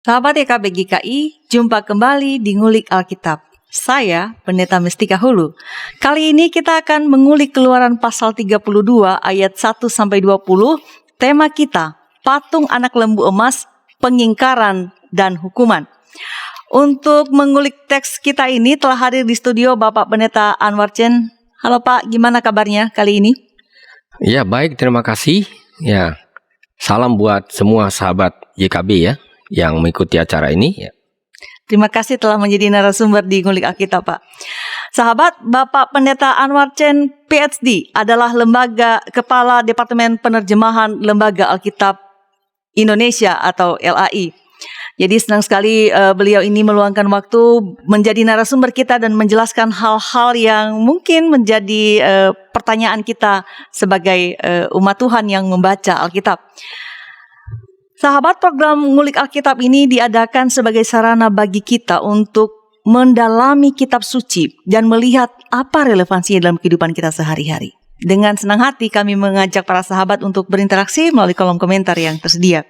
Sahabat YKB GKI, jumpa kembali di Ngulik Alkitab. Saya, Pendeta Mestika Hulu. Kali ini kita akan mengulik Keluaran pasal 32 ayat 1-20. Tema kita, patung anak lembu emas, pengingkaran dan hukuman. Untuk mengulik teks kita ini telah hadir di studio Bapak Pendeta Anwar Chen. Halo Pak, gimana kabarnya kali ini? Ya, baik, terima kasih. Ya, salam buat semua sahabat YKB ya yang mengikuti acara ini. Ya. Terima kasih telah menjadi narasumber di Ngulik Alkitab, Pak. Sahabat, Bapak Pendeta Anwar Chen PhD adalah Kepala Departemen Penerjemahan Lembaga Alkitab Indonesia atau LAI. Jadi senang sekali beliau ini meluangkan waktu menjadi narasumber kita dan menjelaskan hal-hal yang mungkin menjadi pertanyaan kita sebagai umat Tuhan yang membaca Alkitab. Sahabat, program Ngulik Alkitab ini diadakan sebagai sarana bagi kita untuk mendalami kitab suci dan melihat apa relevansinya dalam kehidupan kita sehari-hari. Dengan senang hati kami mengajak para sahabat untuk berinteraksi melalui kolom komentar yang tersedia.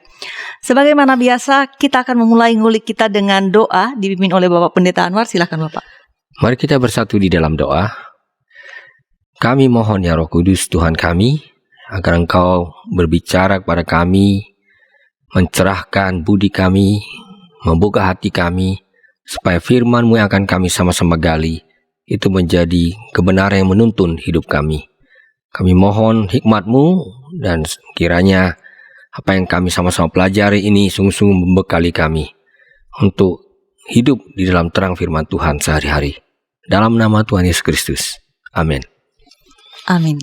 Sebagaimana biasa, kita akan memulai ngulik kita dengan doa dipimpin oleh Bapak Pendeta Anwar. Silakan Bapak. Mari kita bersatu di dalam doa. Kami mohon ya Roh Kudus Tuhan kami, agar Engkau berbicara kepada kami, mencerahkan budi kami, membuka hati kami, supaya firman-Mu yang akan kami sama-sama gali, itu menjadi kebenaran yang menuntun hidup kami. Kami mohon hikmat-Mu dan kiranya apa yang kami sama-sama pelajari ini sungguh-sungguh membekali kami untuk hidup di dalam terang firman Tuhan sehari-hari. Dalam nama Tuhan Yesus Kristus. Amin. Amin.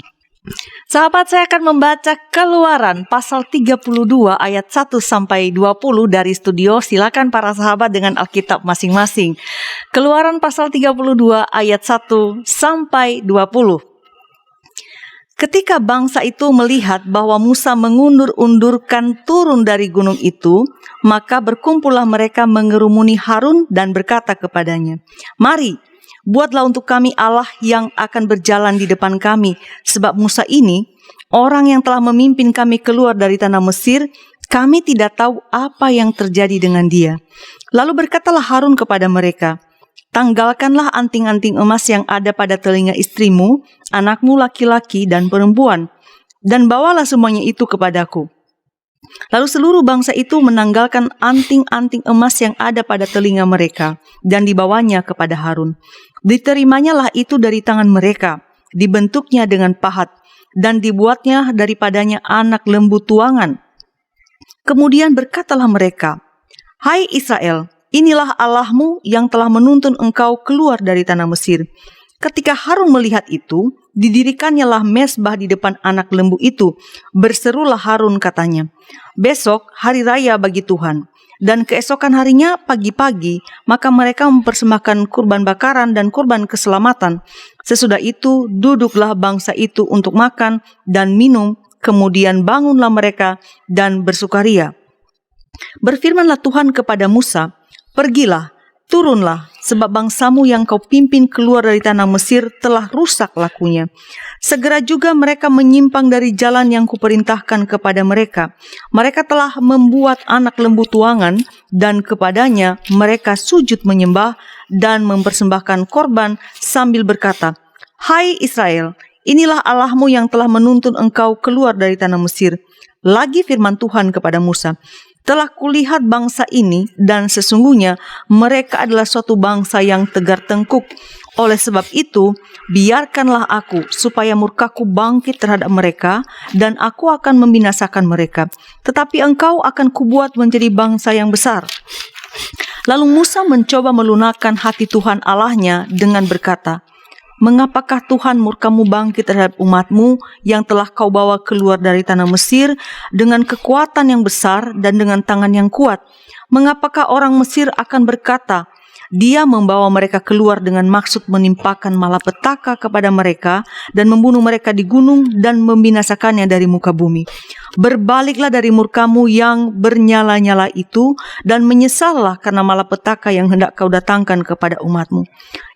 Sahabat, saya akan membaca Keluaran pasal 32 ayat 1-20 dari studio. Silakan para sahabat dengan Alkitab masing-masing. Keluaran pasal 32 ayat 1-20. Ketika bangsa itu melihat bahwa Musa mengundur-undurkan turun dari gunung itu, maka berkumpullah mereka mengerumuni Harun dan berkata kepadanya, "Mari, buatlah untuk kami Allah yang akan berjalan di depan kami, sebab Musa ini, orang yang telah memimpin kami keluar dari tanah Mesir, kami tidak tahu apa yang terjadi dengan dia." Lalu berkatalah Harun kepada mereka, "Tanggalkanlah anting-anting emas yang ada pada telinga istrimu, anakmu laki-laki dan perempuan, dan bawalah semuanya itu kepadaku." Lalu seluruh bangsa itu menanggalkan anting-anting emas yang ada pada telinga mereka, dan dibawanya kepada Harun. Diterimanya itu dari tangan mereka, dibentuknya dengan pahat, dan dibuatnya daripadanya anak lembu tuangan. Kemudian berkatalah mereka, "Hai Israel, inilah Allahmu yang telah menuntun engkau keluar dari tanah Mesir." Ketika Harun melihat itu, didirikannya mezbah di depan anak lembu itu. Berserulah Harun katanya, "Besok hari raya bagi Tuhan." Dan keesokan harinya pagi-pagi, maka mereka mempersembahkan kurban bakaran dan kurban keselamatan. Sesudah itu duduklah bangsa itu untuk makan dan minum, kemudian bangunlah mereka dan bersukaria. Berfirmanlah Tuhan kepada Musa, "Pergilah, turunlah, sebab bangsamu yang kau pimpin keluar dari tanah Mesir telah rusak lakunya. Segera juga mereka menyimpang dari jalan yang kuperintahkan kepada mereka. Mereka telah membuat anak lembu tuangan, dan kepadanya mereka sujud menyembah dan mempersembahkan korban sambil berkata, 'Hai Israel, inilah Allahmu yang telah menuntun engkau keluar dari tanah Mesir.' Lagi firman Tuhan kepada Musa, 'Telah kulihat bangsa ini, dan sesungguhnya mereka adalah suatu bangsa yang tegar tengkuk. Oleh sebab itu, biarkanlah aku supaya murkaku bangkit terhadap mereka, dan aku akan membinasakan mereka. Tetapi engkau akan kubuat menjadi bangsa yang besar.' Lalu Musa mencoba melunakkan hati Tuhan Allahnya dengan berkata, 'Mengapakah Tuhan murkamu bangkit terhadap umatmu yang telah kau bawa keluar dari tanah Mesir dengan kekuatan yang besar dan dengan tangan yang kuat? Mengapakah orang Mesir akan berkata, Dia membawa mereka keluar dengan maksud menimpakan malapetaka kepada mereka dan membunuh mereka di gunung dan membinasakannya dari muka bumi? Berbaliklah dari murkamu yang bernyala-nyala itu dan menyesallah karena malapetaka yang hendak kau datangkan kepada umatmu.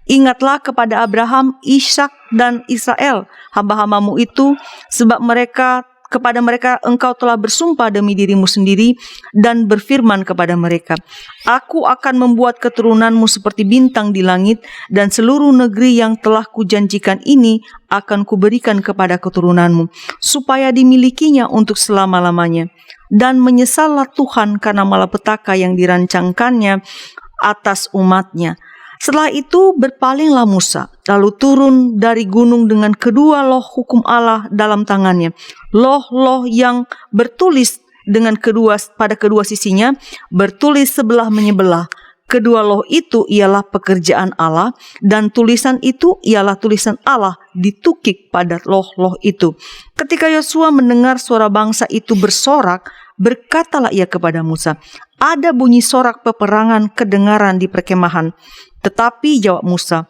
Ingatlah kepada Abraham, Ishak dan Israel, hamba-hambamu itu, sebab mereka kepada mereka, engkau telah bersumpah demi dirimu sendiri dan berfirman kepada mereka, aku akan membuat keturunanmu seperti bintang di langit, dan seluruh negeri yang telah kujanjikan ini akan kuberikan kepada keturunanmu, supaya dimilikinya untuk selama-lamanya. Dan menyesallah Tuhan karena malapetaka yang dirancangkannya atas umatnya. Setelah itu berpalinglah Musa, lalu turun dari gunung dengan kedua loh hukum Allah dalam tangannya. Loh-loh yang bertulis pada kedua sisinya, bertulis sebelah menyebelah. Kedua loh itu ialah pekerjaan Allah, dan tulisan itu ialah tulisan Allah ditukik pada loh-loh itu. Ketika Yosua mendengar suara bangsa itu bersorak, berkatalah ia kepada Musa, ada bunyi sorak peperangan kedengaran di perkemahan. Tetapi jawab Musa,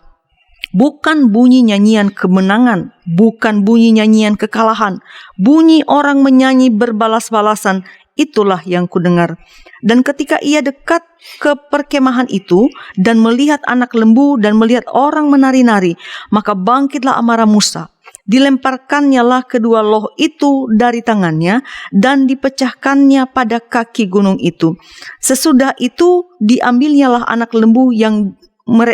bukan bunyi nyanyian kemenangan, bukan bunyi nyanyian kekalahan, bunyi orang menyanyi berbalas-balasan, itulah yang kudengar. Dan ketika ia dekat ke perkemahan itu dan melihat anak lembu dan melihat orang menari-nari, maka bangkitlah amarah Musa. Dilemparkannyalah kedua loh itu dari tangannya dan dipecahkannya pada kaki gunung itu. Sesudah itu diambilnyalah anak lembu yang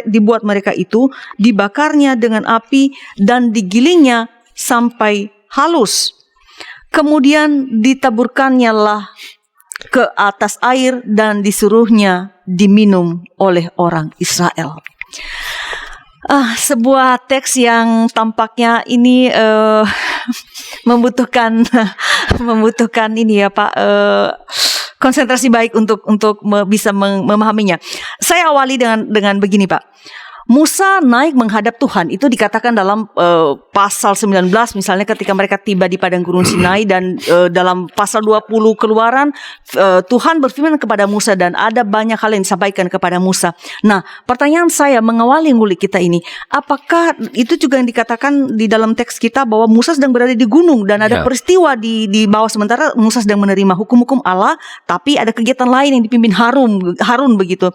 dibuat mereka itu, dibakarnya dengan api dan digilingnya sampai halus. Kemudian ditaburkannyalah ke atas air dan disuruhnya diminum oleh orang Israel. Sebuah teks yang tampaknya ini membutuhkan ini ya Pak, konsentrasi baik untuk bisa memahaminya. Saya awali dengan begini Pak. Musa naik menghadap Tuhan, itu dikatakan dalam pasal 19 misalnya ketika mereka tiba di padang gurun Sinai, dan dalam pasal 20 Keluaran Tuhan berfirman kepada Musa dan ada banyak hal yang disampaikan kepada Musa. Nah, pertanyaan saya mengawali ngulik kita ini, apakah itu juga yang dikatakan di dalam teks kita bahwa Musa sedang berada di gunung dan ada peristiwa di bawah, sementara Musa sedang menerima hukum-hukum Allah, tapi ada kegiatan lain yang dipimpin Harun begitu.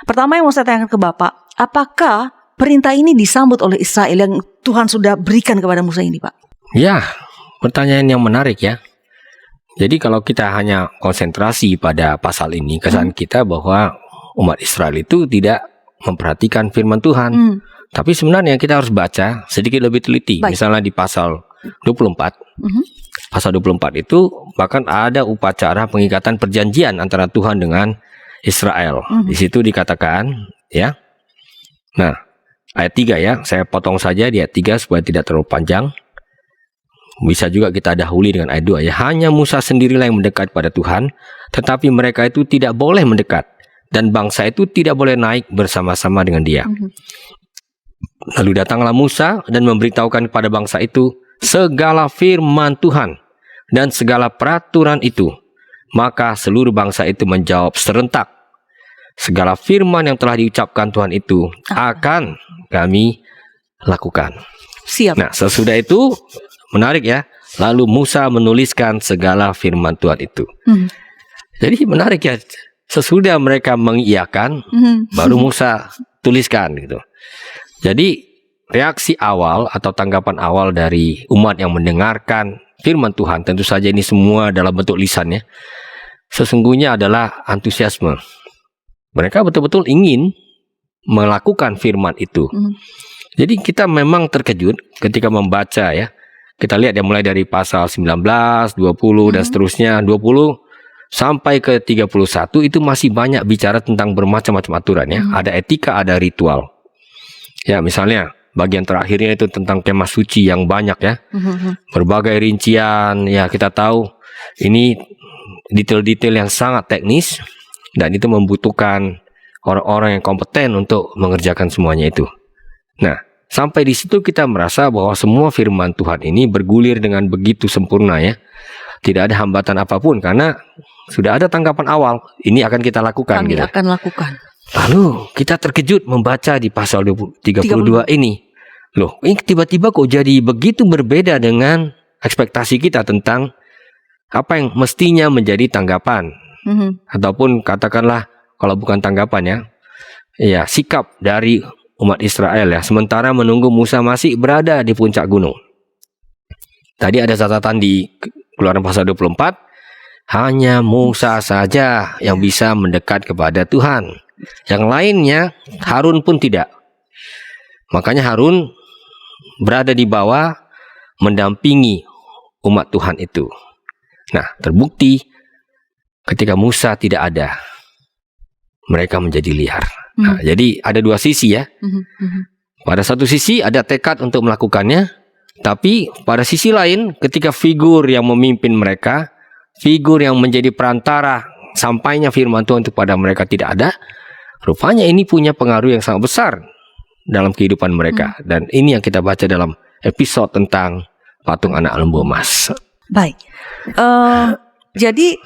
Pertama yang mau saya tanyakan ke Bapak, apakah perintah ini disambut oleh Israel yang Tuhan sudah berikan kepada Musa ini, Pak? Ya, pertanyaan yang menarik ya. Jadi kalau kita hanya konsentrasi pada pasal ini, kesan kita bahwa umat Israel itu tidak memperhatikan firman Tuhan. Tapi sebenarnya kita harus baca sedikit lebih teliti. Baik. Misalnya di pasal 24. Pasal 24 itu bahkan ada upacara pengikatan perjanjian antara Tuhan dengan Israel. Di situ dikatakan ya. Nah, ayat 3 ya, saya potong saja di ayat 3 supaya tidak terlalu panjang. Bisa juga kita dahului dengan ayat 2 ya. Hanya Musa sendirilah yang mendekat pada Tuhan, tetapi mereka itu tidak boleh mendekat, dan bangsa itu tidak boleh naik bersama-sama dengan dia. Lalu datanglah Musa dan memberitahukan kepada bangsa itu segala firman Tuhan dan segala peraturan itu. Maka seluruh bangsa itu menjawab serentak, segala firman yang telah diucapkan Tuhan itu akan kami lakukan. Siap. Nah, sesudah itu menarik ya. Lalu Musa menuliskan segala firman Tuhan itu. Jadi menarik ya. Sesudah mereka mengiyakan, baru Musa tuliskan gitu. Jadi reaksi awal atau tanggapan awal dari umat yang mendengarkan firman Tuhan, tentu saja ini semua dalam bentuk lisannya, sesungguhnya adalah antusiasme. Mereka betul-betul ingin melakukan firman itu. Jadi kita memang terkejut ketika membaca ya. Kita lihat ya mulai dari pasal 19, 20 dan seterusnya, 20 sampai ke 31 itu masih banyak bicara tentang bermacam-macam aturan ya. Ada etika, ada ritual. Ya, misalnya bagian terakhirnya itu tentang kemah suci yang banyak ya. Berbagai rincian ya, kita tahu ini detail-detail yang sangat teknis. Dan itu membutuhkan orang-orang yang kompeten untuk mengerjakan semuanya itu. Nah, sampai di situ kita merasa bahwa semua firman Tuhan ini bergulir dengan begitu sempurna ya. Tidak ada hambatan apapun karena sudah ada tanggapan awal. Ini akan kita lakukan. Kami akan lakukan. Lalu kita terkejut membaca di pasal 32 ini. Loh, ini tiba-tiba kok jadi begitu berbeda dengan ekspektasi kita tentang apa yang mestinya menjadi tanggapan. Ataupun katakanlah kalau bukan tanggapan ya sikap dari umat Israel ya, sementara menunggu Musa masih berada di puncak gunung. Tadi ada catatan di Keluaran pasal 24, hanya Musa saja yang bisa mendekat kepada Tuhan. Yang lainnya, Harun pun tidak. Makanya Harun berada di bawah mendampingi umat Tuhan itu. Nah, terbukti ketika Musa tidak ada, mereka menjadi liar. Nah, jadi ada dua sisi ya. Pada satu sisi ada tekad untuk melakukannya, tapi pada sisi lain ketika figur yang memimpin mereka, figur yang menjadi perantara sampainya firman Tuhan kepada mereka tidak ada, rupanya ini punya pengaruh yang sangat besar dalam kehidupan mereka. Dan ini yang kita baca dalam episode tentang patung anak lembu emas. Baik. Jadi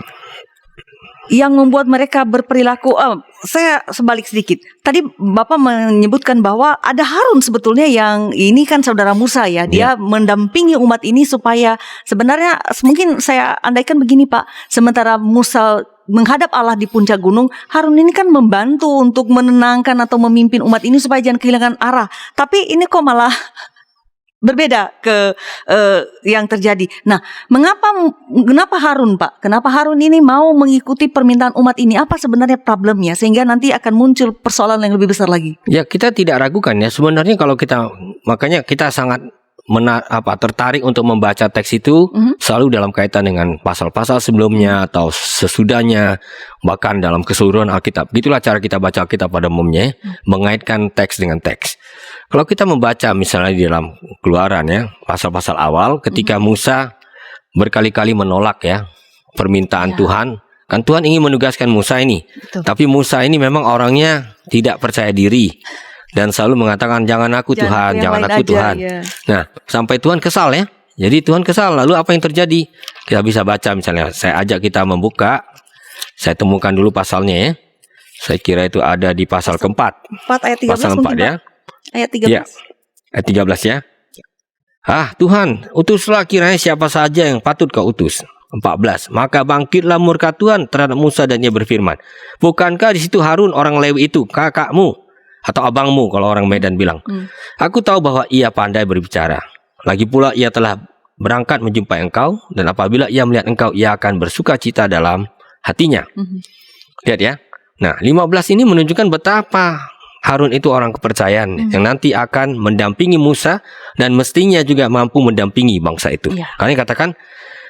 yang membuat mereka berperilaku, saya sebalik sedikit. Tadi Bapak menyebutkan bahwa ada Harun sebetulnya yang ini kan saudara Musa ya. Dia mendampingi umat ini supaya sebenarnya mungkin saya andaikan begini Pak. Sementara Musa menghadap Allah di puncak gunung, Harun ini kan membantu untuk menenangkan atau memimpin umat ini supaya jangan kehilangan arah. Tapi ini kok malah berbeda ke yang terjadi. Nah, kenapa Harun Pak? Kenapa Harun ini mau mengikuti permintaan umat ini? Apa sebenarnya problemnya sehingga nanti akan muncul persoalan yang lebih besar lagi? Ya, kita tidak ragukan ya. Sebenarnya kalau makanya kita sangat tertarik untuk membaca teks itu selalu dalam kaitan dengan pasal-pasal sebelumnya atau sesudahnya, bahkan dalam keseluruhan Alkitab. Itulah cara kita baca Alkitab pada umumnya, mengaitkan teks dengan teks. Kalau kita membaca misalnya di dalam Keluaran ya, pasal-pasal awal ketika Musa berkali-kali menolak ya permintaan Tuhan, kan Tuhan ingin menugaskan Musa ini. Betul. Tapi Musa ini memang orangnya tidak percaya diri dan selalu mengatakan jangan aku Tuhan, jangan aku Tuhan. Ya. Nah, sampai Tuhan kesal ya. Jadi Tuhan kesal, lalu apa yang terjadi? Kita bisa baca misalnya, saya ajak kita membuka, saya temukan dulu pasalnya ya. Saya kira itu ada di pasal keempat. 4 ayat 13 pasal 4 ya. Ayat 13. Ya, ayat 13 ya. Tuhan, utuslah kiranya siapa saja yang patut kau utus. 14. Maka bangkitlah murka Tuhan terhadap Musa dan ia berfirman, bukankah di situ Harun orang Lewi itu, kakakmu atau abangmu kalau orang Medan bilang. Aku tahu bahwa ia pandai berbicara. Lagi pula ia telah berangkat menjumpai engkau, dan apabila ia melihat engkau, ia akan bersuka cita dalam hatinya. Lihat ya. Nah, 15 ini menunjukkan betapa Harun itu orang kepercayaan yang nanti akan mendampingi Musa dan mestinya juga mampu mendampingi bangsa itu. Karena katakan,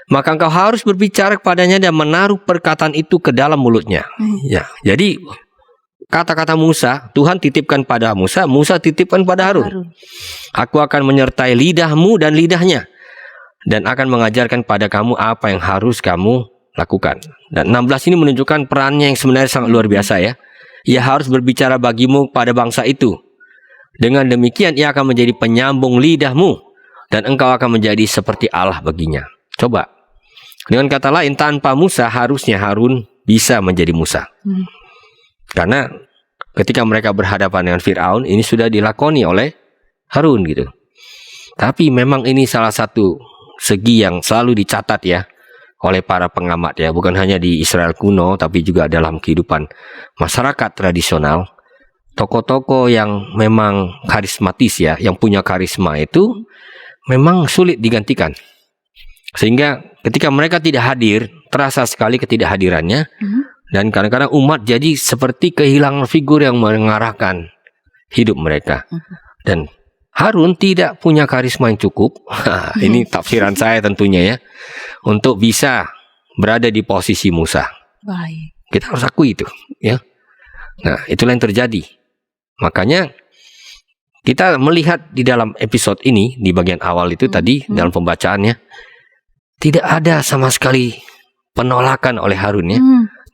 maka engkau harus berbicara kepadanya dan menaruh perkataan itu ke dalam mulutnya. Ya, jadi kata-kata Musa, Tuhan titipkan pada Musa, Musa titipkan pada Harun. Aku akan menyertai lidahmu dan lidahnya, dan akan mengajarkan pada kamu apa yang harus kamu lakukan. Dan 16 ini menunjukkan perannya yang sebenarnya sangat luar biasa ya. Ia harus berbicara bagimu pada bangsa itu. Dengan demikian ia akan menjadi penyambung lidahmu, dan engkau akan menjadi seperti Allah baginya. Coba, dengan kata lain, tanpa Musa harusnya Harun bisa menjadi Musa. Karena ketika mereka berhadapan dengan Fir'aun, ini sudah dilakoni oleh Harun gitu. Tapi memang ini salah satu segi yang selalu dicatat ya oleh para pengamat ya, bukan hanya di Israel kuno tapi juga dalam kehidupan masyarakat tradisional. Tokoh-tokoh yang memang karismatis ya, yang punya karisma itu memang sulit digantikan. Sehingga ketika mereka tidak hadir, terasa sekali ketidakhadirannya. Dan kadang-kadang umat jadi seperti kehilangan figur yang mengarahkan hidup mereka. Dan Harun tidak punya karisma yang cukup. Ini tafsiran saya tentunya ya, untuk bisa berada di posisi Musa. Baik. Kita harus akui itu ya. Nah, itulah yang terjadi. Makanya kita melihat di dalam episode ini, di bagian awal itu tadi dalam pembacaannya, tidak ada sama sekali penolakan oleh Harun ya.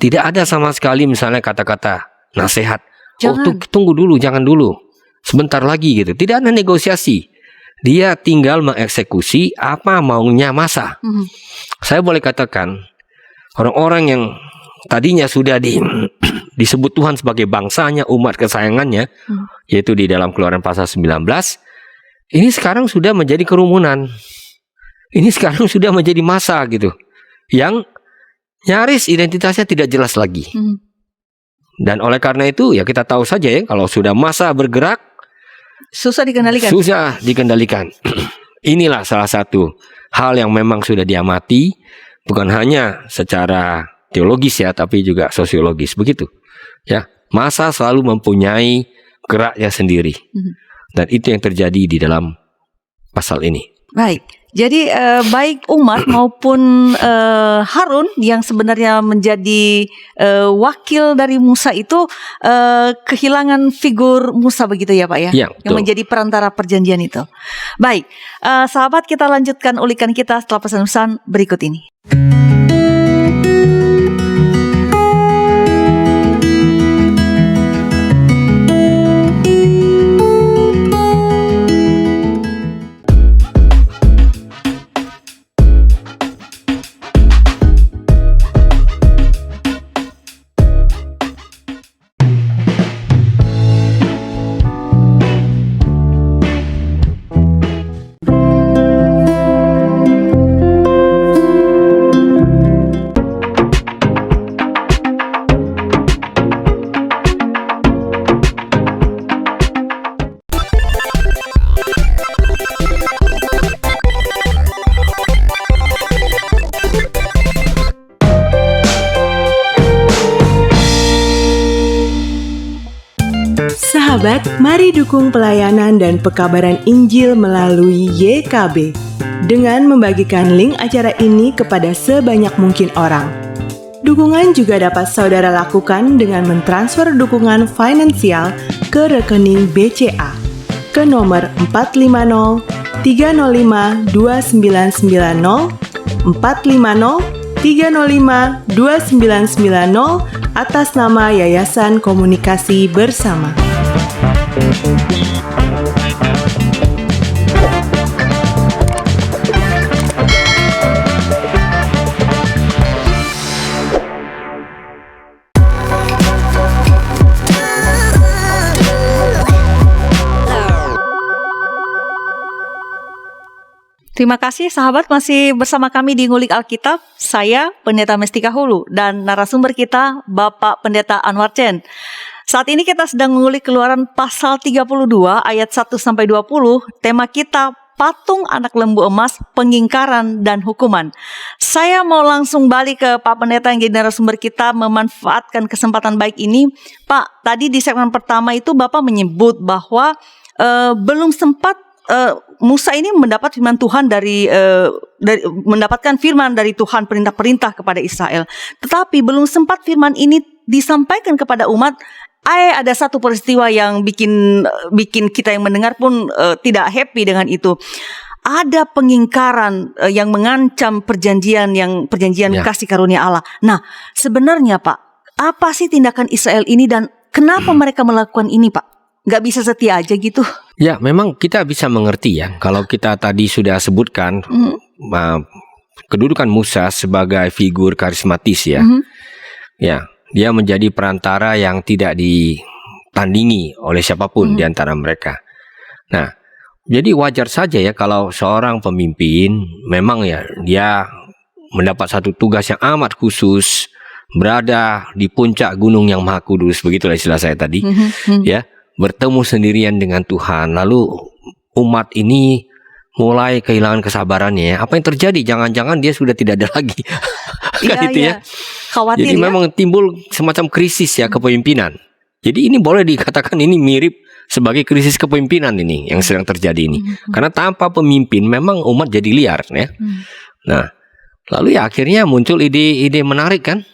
Tidak ada sama sekali misalnya kata-kata nasihat. Tunggu dulu, jangan dulu, sebentar lagi gitu. Tidak ada negosiasi. Dia tinggal mengeksekusi apa maunya masa. Saya boleh katakan orang-orang yang tadinya sudah disebut Tuhan sebagai bangsanya, umat kesayangannya, yaitu di dalam Keluaran pasal 19, ini sekarang sudah menjadi kerumunan. Ini sekarang sudah menjadi massa gitu, yang nyaris identitasnya tidak jelas lagi. Dan oleh karena itu ya kita tahu saja ya, kalau sudah massa bergerak, susah dikendalikan. Inilah salah satu hal yang memang sudah diamati, bukan hanya secara teologis ya, tapi juga sosiologis, begitu. Ya, masa selalu mempunyai geraknya sendiri. Dan itu yang terjadi di dalam pasal ini. Baik. Jadi baik Umar maupun Harun yang sebenarnya menjadi wakil dari Musa itu kehilangan figur Musa begitu ya Pak ya? Ya, yang menjadi perantara perjanjian itu. Baik, sahabat, kita lanjutkan ulikan kita setelah pesan-pesan berikut ini. Sahabat, mari dukung pelayanan dan pekabaran Injil melalui YKB dengan membagikan link acara ini kepada sebanyak mungkin orang. Dukungan juga dapat saudara lakukan dengan mentransfer dukungan finansial ke rekening BCA ke nomor 450 305 2990 450 305 2990 atas nama Yayasan Komunikasi Bersama. Terima kasih sahabat, masih bersama kami di Ngulik Alkitab. Saya Pendeta Mestika Hulu dan narasumber kita Bapak Pendeta Anwar Chen. Saat ini kita sedang mengulik Keluaran pasal 32 ayat 1-20. Tema kita patung anak lembu emas, pengingkaran dan hukuman. Saya mau langsung balik ke Pak Pendeta yang jadi narasumber kita, memanfaatkan kesempatan baik ini. Pak, tadi di segmen pertama itu Bapak menyebut bahwa belum sempat Musa ini mendapat firman Tuhan mendapatkan firman dari Tuhan, perintah-perintah kepada Israel. Tetapi belum sempat firman ini disampaikan kepada umat, ada satu peristiwa yang bikin kita yang mendengar pun tidak happy dengan itu. Ada pengingkaran yang mengancam perjanjian kasih karunia Allah. Nah, sebenarnya Pak, apa sih tindakan Israel ini dan kenapa mereka melakukan ini, Pak? Gak bisa setia aja gitu? Ya, memang kita bisa mengerti ya. Kalau kita tadi sudah sebutkan kedudukan Musa sebagai figur karismatis ya. Ya, dia menjadi perantara yang tidak ditandingi oleh siapapun di antara mereka. Nah, jadi wajar saja ya kalau seorang pemimpin memang ya dia mendapat satu tugas yang amat khusus, berada di puncak gunung yang maha kudus, begitulah istilah saya tadi. Ya, bertemu sendirian dengan Tuhan. Lalu umat ini mulai kehilangan kesabarannya. Apa yang terjadi? Jangan-jangan dia sudah tidak ada lagi. Kan itu ya. Khawatir. Jadi memang timbul semacam krisis ya kepemimpinan. Jadi ini boleh dikatakan ini mirip sebagai krisis kepemimpinan ini yang sedang terjadi ini. Karena tanpa pemimpin memang umat jadi liar ya. Nah, lalu ya akhirnya muncul ide-ide menarik kan?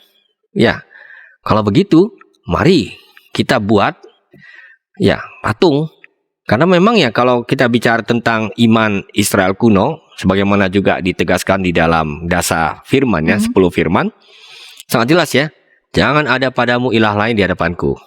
Ya, kalau begitu mari kita buat ya patung. Karena memang ya kalau kita bicara tentang iman Israel kuno, sebagaimana juga ditegaskan di dalam dasar firman ya, 10 firman, sangat jelas ya, jangan ada padamu ilah lain di hadapanku.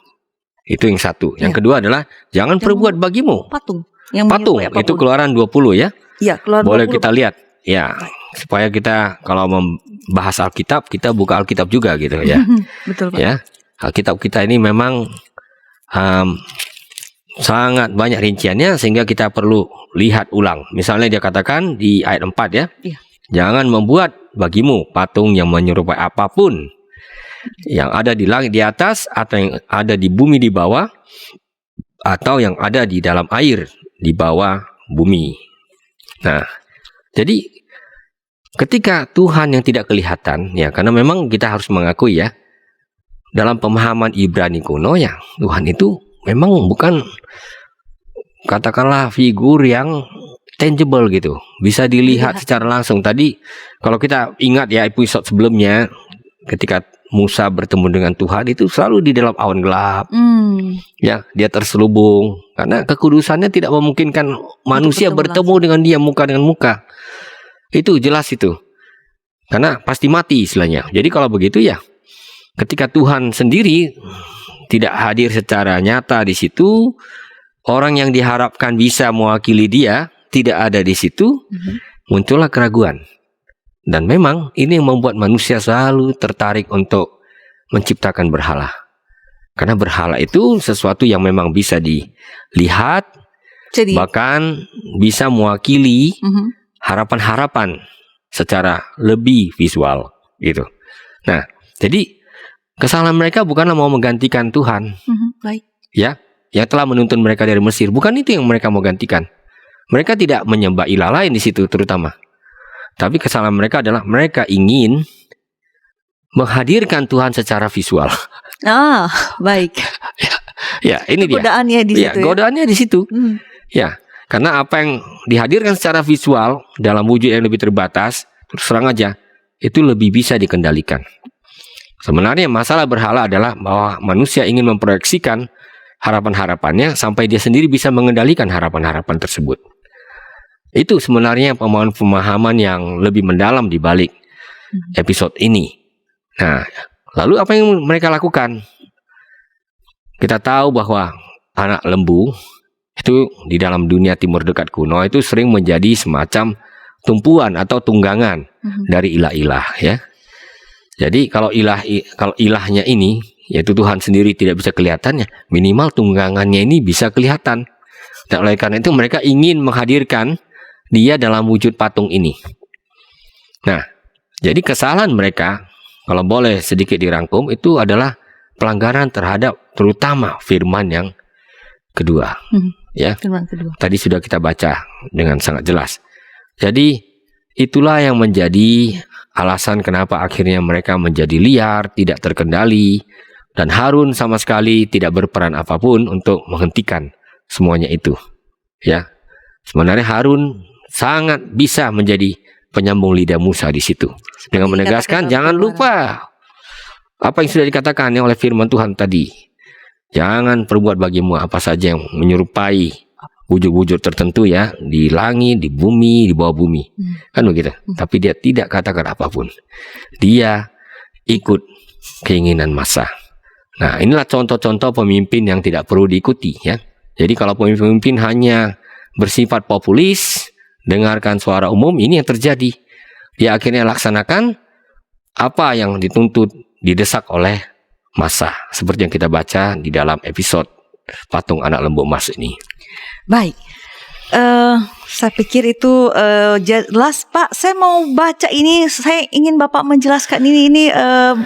Itu yang satu. Yang kedua adalah jangan perbuat bagimu patung. Itu Keluaran 20 ya. Iya, Keluaran 20. Boleh kita lihat ya, supaya kita kalau membahas Alkitab, kita buka Alkitab juga gitu ya. Betul Pak. Ya, Alkitab kita ini memang sangat banyak rinciannya sehingga kita perlu lihat ulang. Misalnya dia katakan di ayat 4 ya. Jangan membuat bagimu patung yang menyerupai apapun yang ada di langit di atas, atau yang ada di bumi di bawah, atau yang ada di dalam air di bawah bumi. Nah, jadi ketika Tuhan yang tidak kelihatan, ya, karena memang kita harus mengakui ya, dalam pemahaman Ibrani kuno ya, Tuhan itu memang bukan katakanlah figur yang tangible gitu, bisa dilihat secara langsung. Tadi kalau kita ingat ya episode sebelumnya, ketika Musa bertemu dengan Tuhan itu selalu di dalam awan gelap. Ya, dia terselubung karena kekudusannya tidak memungkinkan manusia bertemu dengan dia muka dengan muka. Itu jelas itu. Karena pasti mati istilahnya. Jadi kalau begitu ya, ketika Tuhan sendiri tidak hadir secara nyata di situ, orang yang diharapkan bisa mewakili dia tidak ada di situ, muncullah keraguan. Dan memang ini yang membuat manusia selalu tertarik untuk menciptakan berhala. Karena berhala itu sesuatu yang memang bisa dilihat, bahkan bisa mewakili harapan-harapan secara lebih visual gitu. Nah, jadi kesalahan mereka bukanlah mau menggantikan Tuhan, Baik. ya, yang telah menuntun mereka dari Mesir. Bukan itu yang mereka mau gantikan. Mereka tidak menyembah ilah lain di situ terutama. Tapi kesalahan mereka adalah mereka ingin menghadirkan Tuhan secara visual. Baik. Ya, ini dia. Godaannya di situ. Ya, godaannya di situ. Ya, karena apa yang dihadirkan secara visual dalam wujud yang lebih terbatas, terus terang aja, itu lebih bisa dikendalikan. Sebenarnya masalah berhala adalah bahwa manusia ingin memproyeksikan harapan-harapannya sampai dia sendiri bisa mengendalikan harapan-harapan tersebut. Itu sebenarnya pemahaman yang lebih mendalam di balik episode ini. Nah, lalu apa yang mereka lakukan? Kita tahu bahwa anak lembu itu di dalam dunia timur dekat kuno itu sering menjadi semacam tumpuan atau tunggangan dari ilah-ilah ya. Jadi kalau ilahnya ini yaitu Tuhan sendiri tidak bisa kelihatannya, minimal tunggangannya ini bisa kelihatan. Dan oleh karena itu mereka ingin menghadirkan dia dalam wujud patung ini. Nah, jadi kesalahan mereka kalau boleh sedikit dirangkum itu adalah pelanggaran terhadap terutama firman yang kedua. Ya, firman kedua. Tadi sudah kita baca dengan sangat jelas. Jadi itulah yang menjadi alasan kenapa akhirnya mereka menjadi liar, tidak terkendali, dan Harun sama sekali tidak berperan apapun untuk menghentikan semuanya itu. Ya, sebenarnya Harun sangat bisa menjadi penyambung lidah Musa di situ dengan menegaskan jangan lupa apa yang sudah dikatakan oleh firman Tuhan tadi. Jangan perbuat bagimu apa saja yang menyerupai wujud-wujud tertentu ya, di langit, di bumi, di bawah bumi. Kan begitu. Tapi dia tidak katakan apapun. Dia ikut keinginan massa. Nah, inilah contoh-contoh pemimpin yang tidak perlu diikuti ya. Jadi kalau pemimpin hanya bersifat populis, dengarkan suara umum, ini yang terjadi. Dia akhirnya laksanakan apa yang dituntut, didesak oleh massa, seperti yang kita baca di dalam episode patung anak lembu emas ini. Baik, saya pikir itu jelas Pak. Saya mau baca ini, saya ingin Bapak menjelaskan ini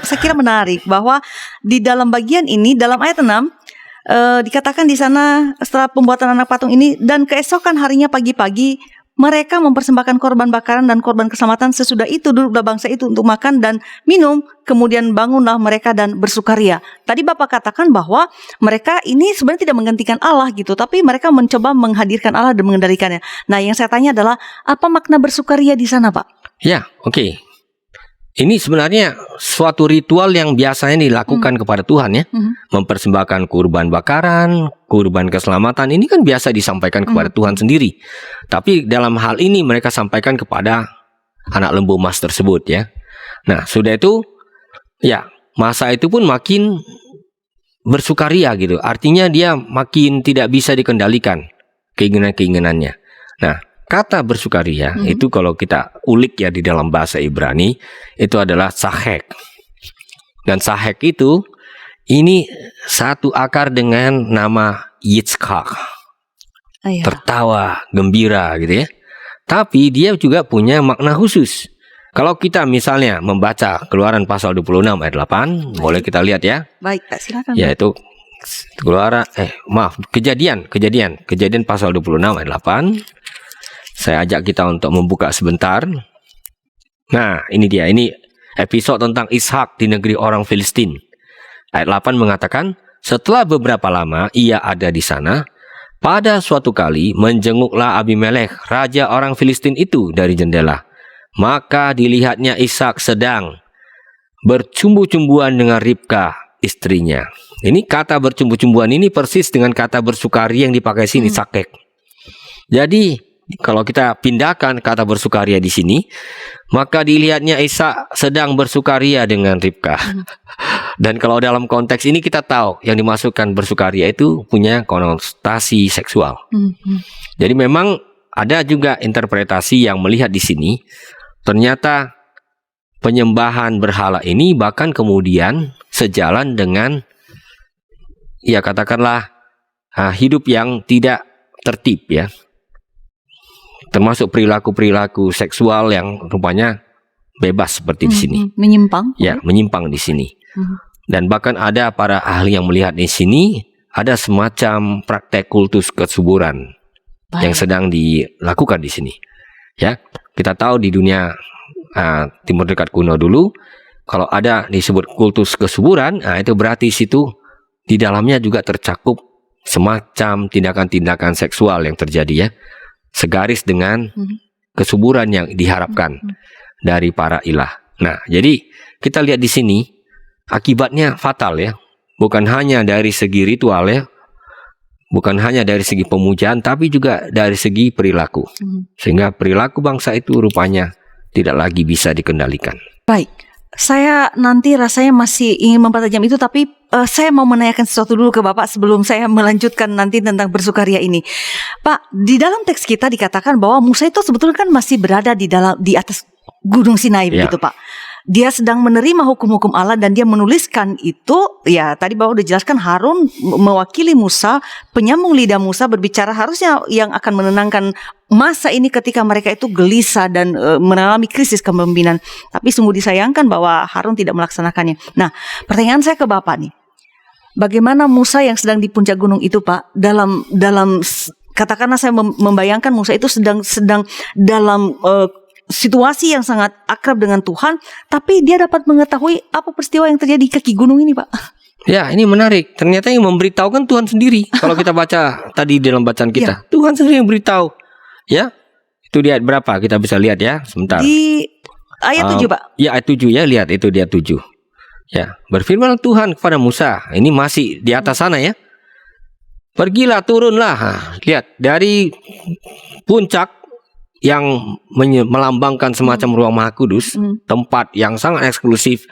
saya kira menarik bahwa di dalam bagian ini dalam ayat 6 dikatakan di sana setelah pembuatan anak patung ini dan keesokan harinya pagi-pagi mereka mempersembahkan korban bakaran dan korban keselamatan. Sesudah itu duduklah bangsa itu untuk makan dan minum. Kemudian bangunlah mereka dan bersukaria. Tadi Bapak katakan bahwa mereka ini sebenarnya tidak menggantikan Allah gitu. Tapi mereka mencoba menghadirkan Allah dan mengendalikannya. Nah, yang saya tanya adalah apa makna bersukaria di sana Pak? Ya, oke. Ini sebenarnya suatu ritual yang biasanya dilakukan kepada Tuhan ya. Mempersembahkan kurban bakaran, kurban keselamatan, ini kan biasa disampaikan kepada Tuhan sendiri. Tapi dalam hal ini mereka sampaikan kepada anak lembu emas tersebut ya. Nah, sudah itu ya, masa itu pun makin bersukaria gitu. Artinya dia makin tidak bisa dikendalikan keinginan-keinginannya. Nah, kata bersukaria itu kalau kita ulik ya di dalam bahasa Ibrani itu adalah sahek. Dan sahek itu ini satu akar dengan nama yitzchak. Tertawa, gembira gitu ya. Tapi dia juga punya makna khusus. Kalau kita misalnya membaca Keluaran pasal 26 ayat 8, boleh kita lihat ya. Baik, Pak, silakan. Yaitu Kejadian pasal 26 ayat 8. Saya ajak kita untuk membuka sebentar. Nah, ini dia. Ini episode tentang Ishak di negeri orang Filistin. Ayat 8 mengatakan, setelah beberapa lama ia ada di sana, pada suatu kali menjenguklah Abimelek, raja orang Filistin itu dari jendela. Maka dilihatnya Ishak sedang bercumbu-cumbuan dengan Ribka, istrinya. Ini kata bercumbu-cumbuan ini persis dengan kata bersukaria yang dipakai sini, sakek. Jadi, kalau kita pindahkan kata bersukaria di sini, maka dilihatnya Ishak sedang bersukaria dengan Ribka. Dan kalau dalam konteks ini kita tahu yang dimasukkan bersukaria itu punya konotasi seksual. Jadi memang ada juga interpretasi yang melihat di sini, ternyata penyembahan berhala ini bahkan kemudian sejalan dengan, ya katakanlah, hidup yang tidak tertib ya. Termasuk perilaku-perilaku seksual yang rupanya bebas seperti di sini. Menyimpang. Ya, menyimpang di sini. Dan bahkan ada para ahli yang melihat di sini ada semacam praktek kultus kesuburan yang sedang dilakukan di sini. Ya, kita tahu di dunia Timur Dekat kuno dulu, kalau ada disebut kultus kesuburan, itu berarti situ di dalamnya juga tercakup semacam tindakan-tindakan seksual yang terjadi ya, segaris dengan kesuburan yang diharapkan dari para ilah. Nah, jadi kita lihat di sini akibatnya fatal ya, bukan hanya dari segi ritual ya, bukan hanya dari segi pemujaan, tapi juga dari segi perilaku, sehingga perilaku bangsa itu rupanya tidak lagi bisa dikendalikan. Baik, saya nanti rasanya masih ingin mempertajam itu, tapi saya mau menanyakan sesuatu dulu ke Bapak sebelum saya melanjutkan nanti tentang bersukaria ini. Pak, di dalam teks kita dikatakan bahwa Musa itu sebetulnya kan masih berada di atas Gunung Sinai begitu Pak. Dia sedang menerima hukum-hukum Allah dan dia menuliskan itu, ya tadi Bapak udah jelaskan Harun mewakili Musa, penyambung lidah Musa berbicara harusnya yang akan menenangkan masa ini ketika mereka itu gelisah dan mengalami krisis kepemimpinan. Tapi sungguh disayangkan bahwa Harun tidak melaksanakannya. Nah, pertanyaan saya ke Bapak nih, bagaimana Musa yang sedang di puncak gunung itu Pak, dalam katakanlah saya membayangkan Musa itu sedang dalam situasi yang sangat akrab dengan Tuhan, tapi dia dapat mengetahui apa peristiwa yang terjadi di kaki gunung ini, Pak. Ya, ini menarik. Ternyata yang memberitahukan Tuhan sendiri. Kalau kita baca tadi dalam bacaan kita, Tuhan sendiri yang beritahu. Ya, itu di ayat berapa? Kita bisa lihat ya, sebentar. Di ayat 7, Pak. Ya, ayat 7 ya, lihat itu di ayat 7. Ya, berfirman Tuhan kepada Musa. Ini masih di atas sana ya. Pergilah, turunlah. Lihat, dari puncak yang melambangkan semacam ruang Maha Kudus, tempat yang sangat eksklusif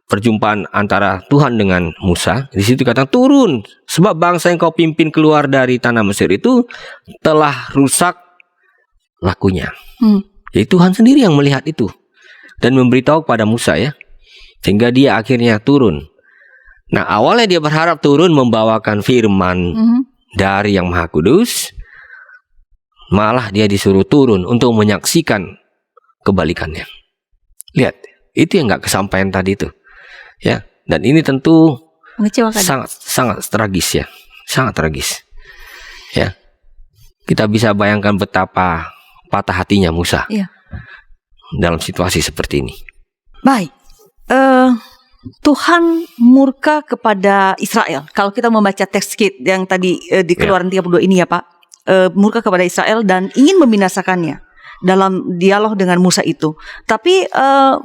perjumpaan antara Tuhan dengan Musa. Di situ kata turun, sebab bangsa yang kau pimpin keluar dari tanah Mesir itu telah rusak lakunya. Jadi Tuhan sendiri yang melihat itu dan memberitahu kepada Musa ya, sehingga dia akhirnya turun. Nah, awalnya dia berharap turun membawakan firman dari yang Maha Kudus. Malah dia disuruh turun untuk menyaksikan kebalikannya. Lihat, itu yang nggak kesampaian tadi itu, ya. Dan ini tentu sangat tragis ya, sangat tragis, ya. Kita bisa bayangkan betapa patah hatinya Musa dalam situasi seperti ini. Baik, Tuhan murka kepada Israel. Kalau kita membaca teks yang tadi di Keluaran 32 ini ya Pak. Murka kepada Israel dan ingin membinasakannya dalam dialog dengan Musa itu. Tapi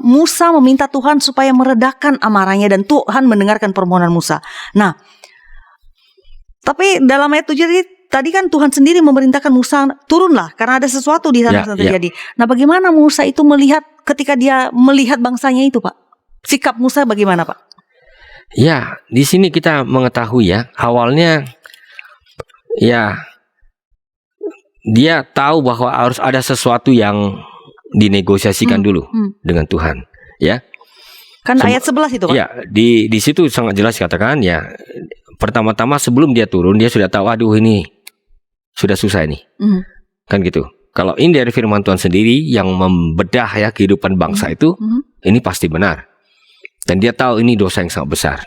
Musa meminta Tuhan supaya meredakan amarahnya dan Tuhan mendengarkan permohonan Musa. Nah, tapi dalam ayat 7 tadi kan Tuhan sendiri memerintahkan Musa turunlah karena ada sesuatu di sana yang terjadi. Nah, bagaimana Musa itu melihat ketika dia melihat bangsanya itu, Pak? Sikap Musa bagaimana, Pak? Ya, di sini kita mengetahui ya, awalnya ya dia tahu bahwa harus ada sesuatu yang dinegosiasikan dulu dengan Tuhan, ya. Kan ayat 11 itu, Pak. Ya, di situ sangat jelas katakan ya. Pertama-tama sebelum dia turun, dia sudah tahu, aduh ini sudah susah ini. Kan gitu. Kalau ini dari firman Tuhan sendiri yang membedah ya kehidupan bangsa itu, ini pasti benar. Dan dia tahu ini dosa yang sangat besar.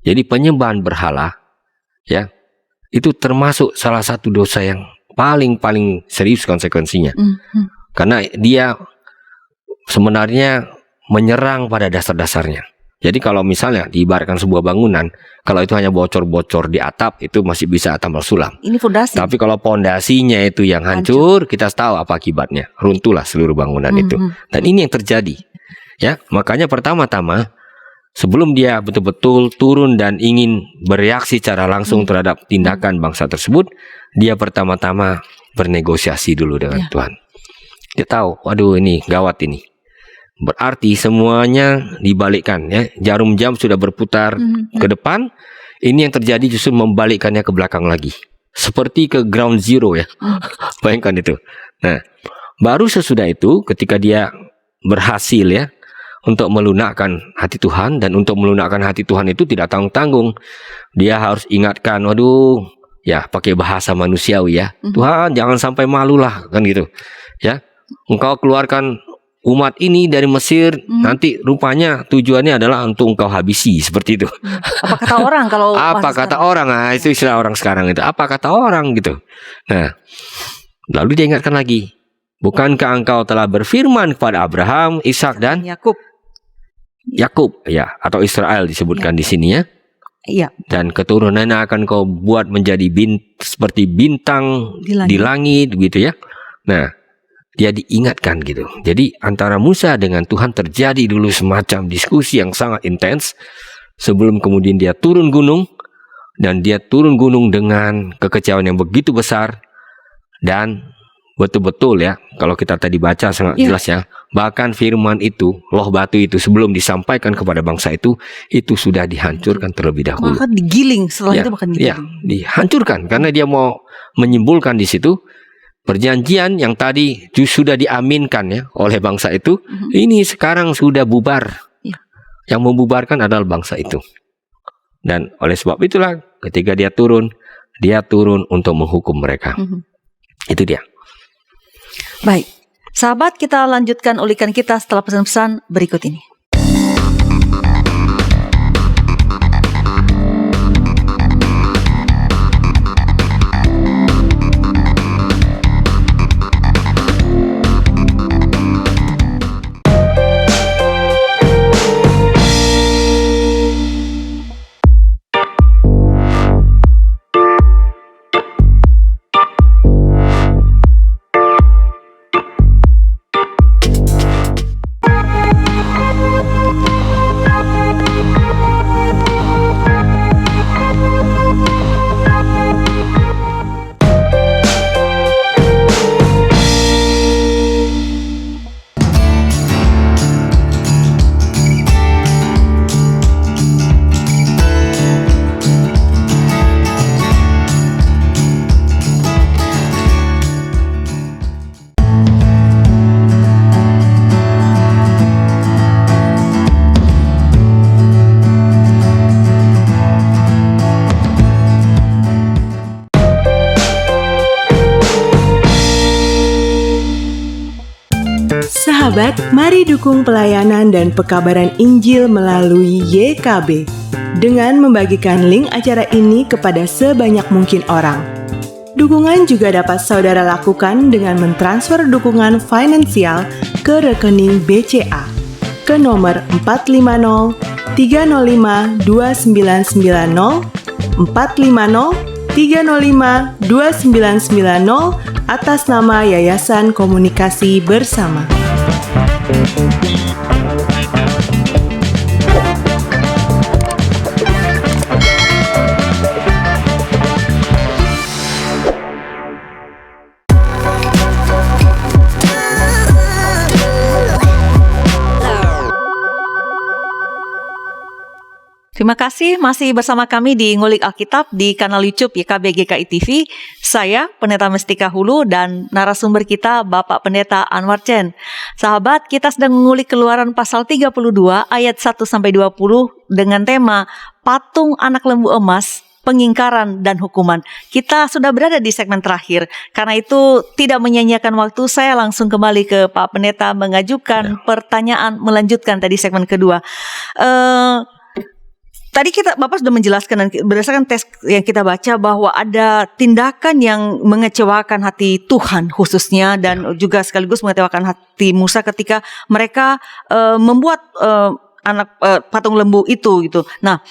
Jadi penyembahan berhala ya, itu termasuk salah satu dosa yang paling serius konsekuensinya. Karena dia sebenarnya menyerang pada dasar-dasarnya. Jadi kalau misalnya diibaratkan sebuah bangunan, kalau itu hanya bocor-bocor di atap, itu masih bisa tambal sulam. Ini fondasi. Tapi kalau pondasinya itu yang hancur, kita tahu apa akibatnya. Runtuhlah seluruh bangunan itu. Dan ini yang terjadi. Ya, makanya pertama-tama sebelum dia betul-betul turun dan ingin bereaksi secara langsung terhadap tindakan bangsa tersebut, dia pertama-tama bernegosiasi dulu dengan Tuhan. Dia tahu, waduh ini gawat ini. Berarti semuanya dibalikkan ya. Jarum jam sudah berputar ke depan. Ini yang terjadi justru membalikkannya ke belakang lagi. Seperti ke ground zero ya. Bayangkan itu. Nah, baru sesudah itu ketika dia berhasil ya untuk melunakkan hati Tuhan, dan untuk melunakkan hati Tuhan itu tidak tanggung-tanggung. Dia harus ingatkan, waduh, ya pakai bahasa manusiawi ya. Tuhan jangan sampai malulah kan gitu. Ya. Engkau keluarkan umat ini dari Mesir, nanti rupanya tujuannya adalah untuk engkau habisi, seperti itu. Apa kata orang kalau apa kata orang? Nah, itu istilah orang sekarang itu. Apa kata orang gitu. Nah, lalu dia ingatkan lagi, bukankah engkau telah berfirman kepada Abraham, Ishak dan Yakub ya, atau Israel disebutkan di sini ya. Iya. Dan keturunannya akan kau buat menjadi seperti bintang di langit gitu ya. Nah, dia diingatkan gitu. Jadi antara Musa dengan Tuhan terjadi dulu semacam diskusi yang sangat intens sebelum kemudian dia turun gunung, dan dia turun gunung dengan kekecewaan yang begitu besar, dan betul-betul ya, kalau kita tadi baca sangat jelas ya, bahkan firman itu, loh batu itu sebelum disampaikan kepada bangsa itu sudah dihancurkan terlebih dahulu. Maka digiling setelah itu bahkan digiling. Ya, dihancurkan karena dia mau menyimpulkan di situ perjanjian yang tadi sudah diaminkan ya oleh bangsa itu, ini sekarang sudah bubar. Yang membubarkan adalah bangsa itu. Dan oleh sebab itulah ketika dia turun untuk menghukum mereka. Itu dia. Baik, sahabat, kita lanjutkan ulikan kita setelah pesan-pesan berikut ini. Sahabat, mari dukung pelayanan dan pekabaran Injil melalui YKB dengan membagikan link acara ini kepada sebanyak mungkin orang. Dukungan juga dapat saudara lakukan dengan mentransfer dukungan finansial ke rekening BCA ke nomor 450 305 2990 450 305 2990 atas nama Yayasan Komunikasi Bersama. Terima kasih masih bersama kami di Ngulik Alkitab di kanal YouTube YKB GKI TV. Saya Pendeta Mestika Hulu dan narasumber kita Bapak Pendeta Anwar Chen. Sahabat, kita sedang mengulik Keluaran pasal 32 ayat 1-20 dengan tema Patung Anak Lembu Emas, Pengingkaran dan Hukuman. Kita sudah berada di segmen terakhir. Karena itu tidak menyanyiakan waktu, saya langsung kembali ke Pak Pendeta mengajukan pertanyaan melanjutkan tadi segmen kedua. Tadi Bapak sudah menjelaskan dan berdasarkan teks yang kita baca bahwa ada tindakan yang mengecewakan hati Tuhan khususnya dan juga sekaligus mengecewakan hati Musa ketika mereka membuat patung lembu itu gitu. Nah,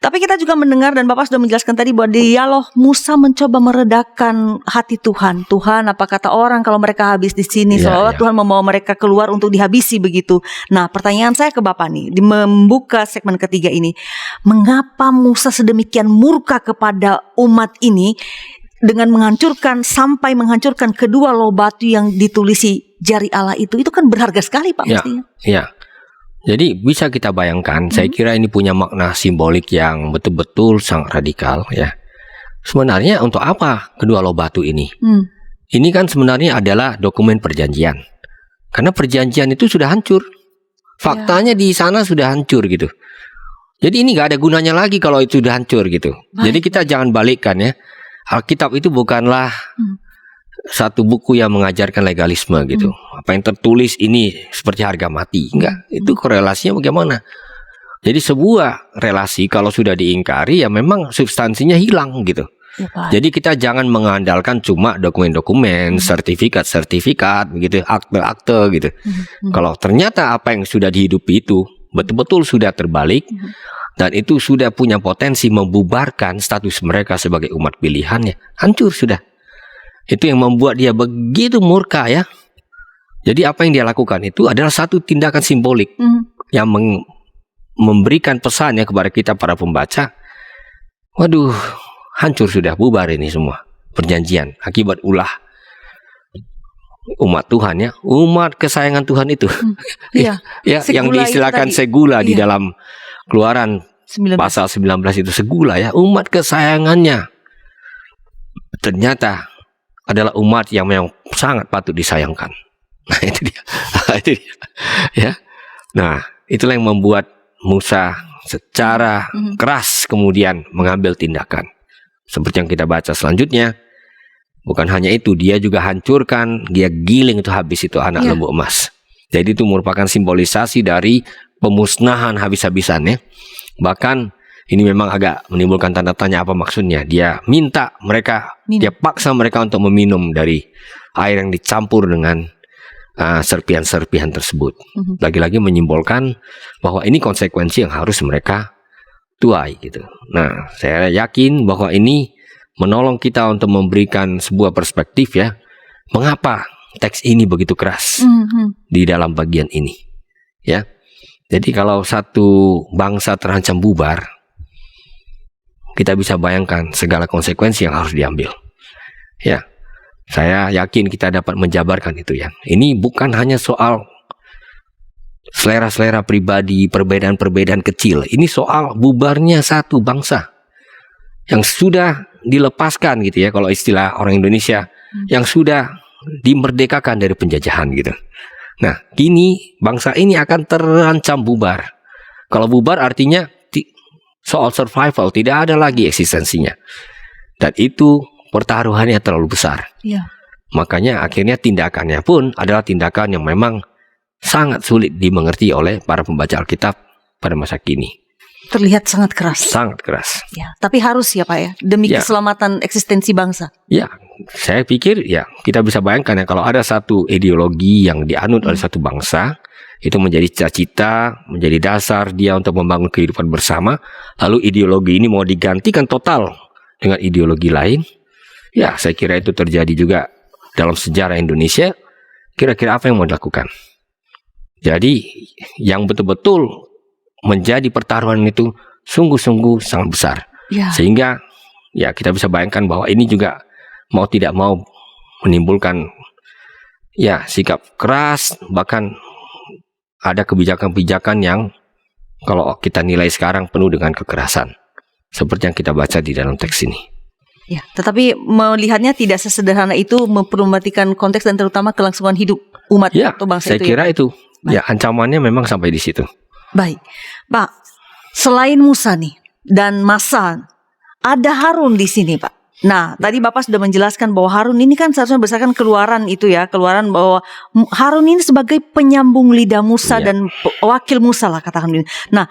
tapi kita juga mendengar dan Bapak sudah menjelaskan tadi bahwa dialog Musa mencoba meredakan hati Tuhan. Tuhan, apa kata orang kalau mereka habis di sini? Seolah-olah Tuhan membawa mereka keluar untuk dihabisi begitu. Nah, pertanyaan saya ke Bapak nih, di membuka segmen ketiga ini, mengapa Musa sedemikian murka kepada umat ini dengan sampai menghancurkan kedua loh batu yang ditulisi jari Allah itu kan berharga sekali Pak mestinya. Ya. Jadi bisa kita bayangkan, saya kira ini punya makna simbolik yang betul-betul sangat radikal ya. Sebenarnya untuk apa kedua loh batu ini? Ini kan sebenarnya adalah dokumen perjanjian. Karena perjanjian itu sudah hancur. Faktanya di sana sudah hancur gitu. Jadi ini gak ada gunanya lagi kalau itu sudah hancur gitu. Jadi kita jangan balikkan ya. Alkitab itu bukanlah satu buku yang mengajarkan legalisme gitu. Apa yang tertulis ini seperti harga mati. Enggak, itu korelasinya bagaimana? Jadi sebuah relasi kalau sudah diingkari ya memang substansinya hilang gitu. Jadi kita jangan mengandalkan cuma dokumen-dokumen, sertifikat begitu, akte-akte gitu. Kalau ternyata apa yang sudah dihidupi itu betul-betul sudah terbalik dan itu sudah punya potensi membubarkan status mereka sebagai umat pilihannya, hancur sudah. Itu yang membuat dia begitu murka ya. Jadi apa yang dia lakukan itu adalah satu tindakan simbolik yang memberikan pesannya kepada kita para pembaca. Waduh, hancur sudah, bubar ini semua perjanjian akibat ulah umat Tuhan ya, umat kesayangan Tuhan itu. Ya, yang diistilahkan segula di dalam Keluaran 19. Pasal 19 itu segula ya, umat kesayangannya. Ternyata adalah umat yang memang sangat patut disayangkan. Nah itu dia, ya. Nah itulah yang membuat Musa secara keras kemudian mengambil tindakan. Seperti yang kita baca selanjutnya, bukan hanya itu, dia juga hancurkan, dia giling itu habis itu anak lembu emas. Jadi itu merupakan simbolisasi dari pemusnahan habis-habisan ya. Bahkan ini memang agak menimbulkan tanda tanya apa maksudnya. Dia minta mereka, dia paksa mereka untuk meminum dari air yang dicampur dengan serpihan-serpihan tersebut. Lagi-lagi menyimbolkan bahwa ini konsekuensi yang harus mereka tuai gitu. Nah, saya yakin bahwa ini menolong kita untuk memberikan sebuah perspektif ya. Mengapa teks ini begitu keras di dalam bagian ini? Ya. Jadi kalau satu bangsa terancam bubar, kita bisa bayangkan segala konsekuensi yang harus diambil. Ya, saya yakin kita dapat menjabarkan itu ya. Ini bukan hanya soal selera-selera pribadi, perbedaan-perbedaan kecil. Ini soal bubarnya satu bangsa yang sudah dilepaskan gitu ya, kalau istilah orang Indonesia, yang sudah dimerdekakan dari penjajahan gitu. Nah, kini bangsa ini akan terancam bubar. Kalau bubar artinya soal survival, tidak ada lagi eksistensinya. Dan itu pertaruhannya terlalu besar. Makanya akhirnya tindakannya pun adalah tindakan yang memang sangat sulit dimengerti oleh para pembaca Alkitab pada masa kini. Terlihat sangat keras. Sangat keras. Ya, tapi harus ya Pak ya, demi keselamatan eksistensi bangsa. Ya, saya pikir ya kita bisa bayangkan ya, kalau ada satu ideologi yang dianut oleh satu bangsa, itu menjadi cita-cita, menjadi dasar dia untuk membangun kehidupan bersama. Lalu ideologi ini mau digantikan total dengan ideologi lain. Ya, saya kira itu terjadi juga dalam sejarah Indonesia. Kira-kira apa yang mau dilakukan? Jadi yang betul-betul menjadi pertaruhan itu sungguh-sungguh sangat besar. Sehingga ya kita bisa bayangkan bahwa ini juga mau tidak mau menimbulkan ya sikap keras, bahkan ada kebijakan-kebijakan yang kalau kita nilai sekarang penuh dengan kekerasan, seperti yang kita baca di dalam teks ini. Ya, tetapi melihatnya tidak sesederhana itu, memperhatikan konteks dan terutama kelangsungan hidup umat atau bangsa itu. Saya kira itu. Ya, ancamannya memang sampai di situ. Baik, Pak. Selain Musa nih dan Masa, ada Harun di sini, Pak. Nah, tadi Bapak sudah menjelaskan bahwa Harun ini kan seharusnya berdasarkan Keluaran itu ya, Keluaran bahwa Harun ini sebagai penyambung lidah Musa dan wakil Musa lah katakan ini. Nah,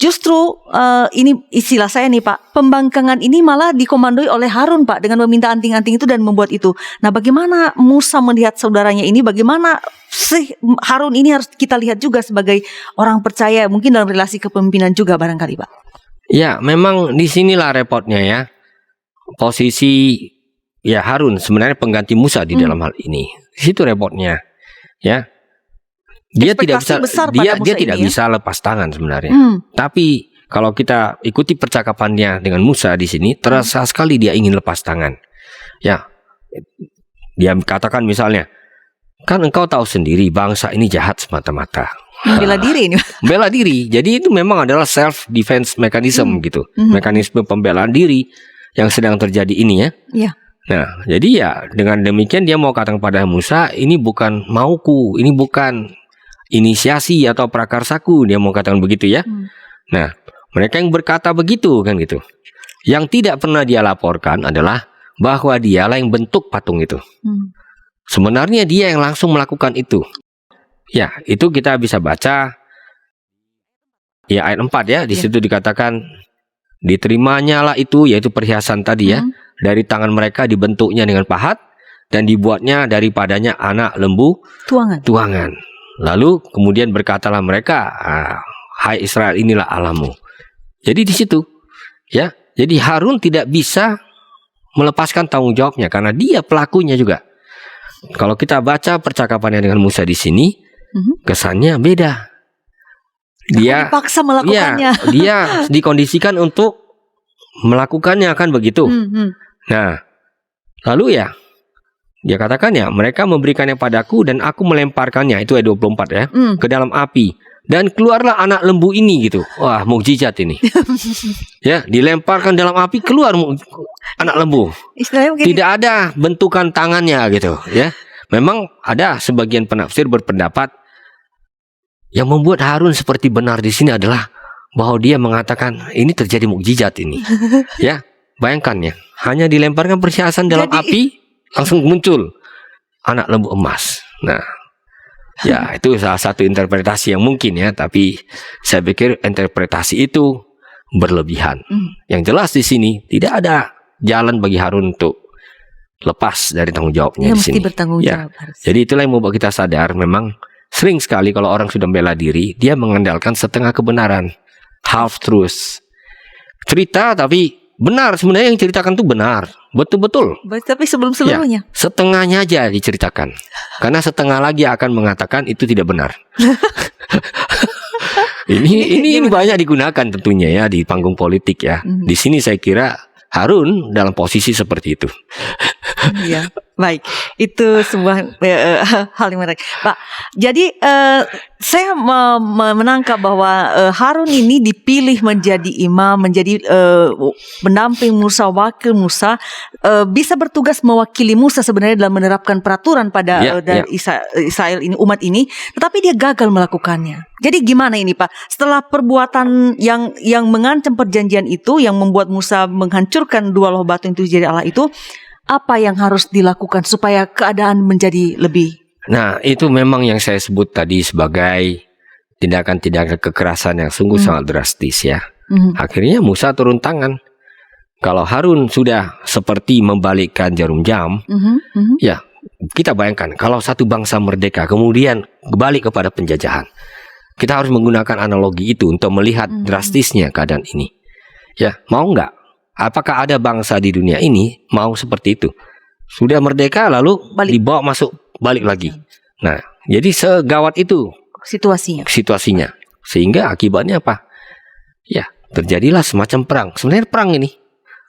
Justru ini istilah saya nih Pak, pembangkangan ini malah dikomandoi oleh Harun Pak dengan meminta anting-anting itu dan membuat itu. Nah, bagaimana Musa melihat saudaranya ini? Bagaimana sih Harun ini harus kita lihat juga sebagai orang percaya, mungkin dalam relasi kepemimpinan juga barangkali Pak. Ya, memang disinilah repotnya ya. Posisi ya Harun sebenarnya pengganti Musa di dalam hal ini. Di situ repotnya, ya. Dia tidak bisa, dia tidak bisa lepas tangan sebenarnya. Tapi kalau kita ikuti percakapannya dengan Musa di sini, terasa sekali dia ingin lepas tangan. Ya, dia katakan misalnya, kan engkau tahu sendiri bangsa ini jahat semata-mata. Bela diri ini. Bela diri. Jadi itu memang adalah self defense mechanism gitu, mekanisme pembelaan diri yang sedang terjadi ini ya. Iya. Nah, jadi ya dengan demikian dia mau katakan pada Musa, ini bukan mauku, ini bukan inisiasi atau prakarsaku, dia mau katakan begitu ya. Nah, mereka yang berkata begitu kan gitu. Yang tidak pernah dia laporkan adalah bahwa dialah yang bentuk patung itu. Sebenarnya dia yang langsung melakukan itu. Ya, itu kita bisa baca ya ayat 4 ya, di situ dikatakan diterimanya lah itu, yaitu perhiasan tadi ya, dari tangan mereka dibentuknya dengan pahat dan dibuatnya daripadanya anak lembu tuangan. Lalu kemudian berkatalah mereka, hai Israel, inilah Allahmu. Jadi di situ, ya. Jadi Harun tidak bisa melepaskan tanggung jawabnya karena dia pelakunya juga. Kalau kita baca percakapannya dengan Musa di sini, kesannya beda. Dia dipaksa melakukannya. Ya, dia dikondisikan untuk melakukannya kan begitu. Nah, lalu ya. Dia katakan ya, mereka memberikannya padaku dan aku melemparkannya, itu ayat 24 ya, ke dalam api. Dan keluarlah anak lembu ini gitu. Wah, mukjizat ini. Ya, dilemparkan dalam api, keluar anak lembu. Tidak ada bentukan tangannya gitu ya. Memang ada sebagian penafsir berpendapat yang membuat Harun seperti benar di sini adalah bahwa dia mengatakan ini terjadi mukjizat ini. Ya, bayangkan ya, hanya dilemparkan perhiasan dalam api, langsung muncul anak lembu emas. Nah, ya itu salah satu interpretasi yang mungkin ya, tapi saya pikir interpretasi itu berlebihan. Yang jelas di sini tidak ada jalan bagi Harun untuk lepas dari tanggung jawabnya di sini. Bertanggung jawab. Jadi itulah yang membuat kita sadar memang sering sekali kalau orang sudah bela diri, dia mengandalkan setengah kebenaran, half truth. Cerita tapi benar, sebenarnya yang ceritakan itu benar, betul-betul. Tapi sebelum-sebelumnya ya, setengahnya aja diceritakan. Karena setengah lagi akan mengatakan itu tidak benar. ini banyak digunakan tentunya ya di panggung politik ya. Di sini saya kira Harun dalam posisi seperti itu. Ya, baik. Itu sebuah hal yang menarik, Pak. Jadi saya menangkap bahwa Harun ini dipilih menjadi imam, menjadi pendamping Musa, wakil Musa, bisa bertugas mewakili Musa sebenarnya dalam menerapkan peraturan pada Israel ini, umat ini, tetapi dia gagal melakukannya. Jadi gimana ini Pak? Setelah perbuatan yang mengancam perjanjian itu, yang membuat Musa menghancurkan dua loh batu itu jadi Allah itu, apa yang harus dilakukan supaya keadaan menjadi lebih? Nah, itu memang yang saya sebut tadi sebagai tindakan-tindakan kekerasan yang sungguh sangat drastis ya. Akhirnya Musa turun tangan. Kalau Harun sudah seperti membalikkan jarum jam, ya kita bayangkan kalau satu bangsa merdeka kemudian kembali kepada penjajahan. Kita harus menggunakan analogi itu untuk melihat drastisnya keadaan ini. Ya, mau nggak? Apakah ada bangsa di dunia ini mau seperti itu? Sudah merdeka lalu dibawa masuk balik lagi. Nah, jadi segawat itu situasinya. Sehingga akibatnya apa? Ya, terjadilah semacam perang. Sebenarnya perang ini.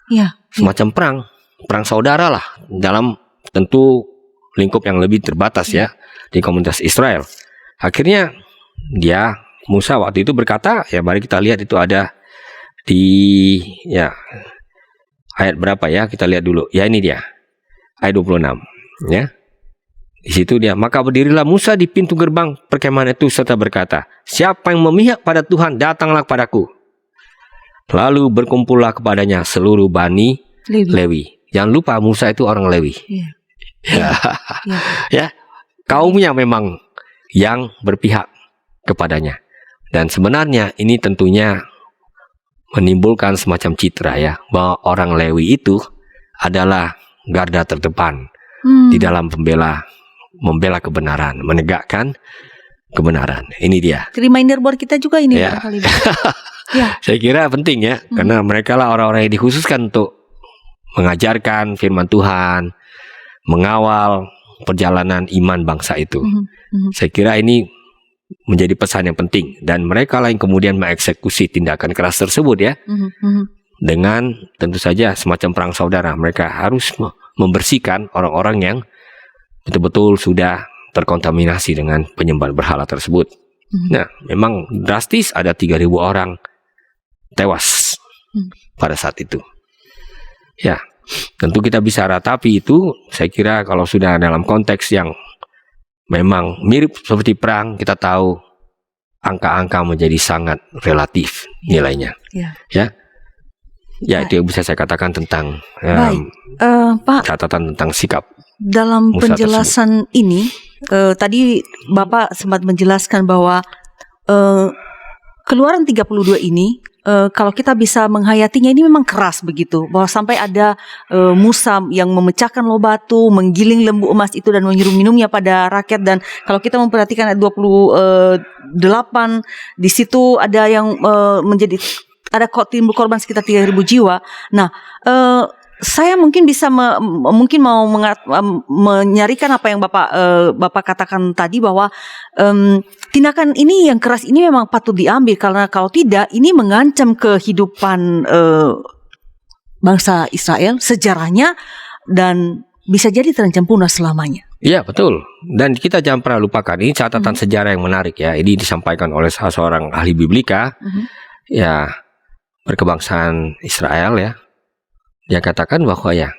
Ya. Semacam perang saudara lah dalam tentu lingkup yang lebih terbatas ya di komunitas Israel. Akhirnya Musa waktu itu berkata, ya mari kita lihat itu ada di ayat berapa ya, kita lihat dulu. Ya ini dia. Ayat 26 ya. Di situ dia, maka berdirilah Musa di pintu gerbang perkemahan itu serta berkata, siapa yang memihak pada Tuhan, datanglah kepadaku. Lalu berkumpullah kepadanya seluruh Bani Lewi. Jangan lupa Musa itu orang Lewi. Ya, kaumnya memang yang berpihak kepadanya. Dan sebenarnya ini tentunya menimbulkan semacam citra ya, bahwa orang Lewi itu adalah garda terdepan di dalam membela kebenaran, menegakkan kebenaran. Ini dia. Reminder buat kita juga ini Ya. barangkali. Ya. Saya kira penting ya, karena mereka lah orang-orang yang dikhususkan untuk mengajarkan firman Tuhan, mengawal perjalanan iman bangsa itu. Saya kira ini menjadi pesan yang penting, dan mereka lah yang kemudian mengeksekusi tindakan keras tersebut ya. Dengan tentu saja semacam perang saudara, mereka harus membersihkan orang-orang yang betul-betul sudah terkontaminasi dengan penyembah berhala tersebut. Nah, memang drastis, ada 3.000 orang tewas pada saat itu. Ya, tentu kita bisa ratapi itu. Saya kira kalau sudah dalam konteks yang memang mirip seperti perang, kita tahu angka-angka menjadi sangat relatif nilainya. Ya, itu yang bisa saya katakan tentang Pak, catatan tentang sikap dalam Musa penjelasan ini, tadi Bapak sempat menjelaskan bahwa Keluaran 32 ini, kalau kita bisa menghayatinya, ini memang keras begitu, bahwa sampai ada Musa yang memecahkan loh batu, menggiling lembu emas itu dan menyuruh minumnya pada rakyat. Dan kalau kita memperhatikan ayat 28, di situ ada yang ada timbul korban sekitar 3.000 jiwa. Nah, saya mungkin bisa mungkin mau menyarikan apa yang Bapak katakan tadi, bahwa tindakan ini yang keras ini memang patut diambil, karena kalau tidak ini mengancam kehidupan bangsa Israel, sejarahnya, dan bisa jadi terancam punah selamanya. Iya, betul. Dan kita jangan pernah lupakan, ini catatan sejarah yang menarik ya. Ini disampaikan oleh salah seorang ahli biblika ya, berkebangsaan Israel ya. Dia katakan bahwa ya,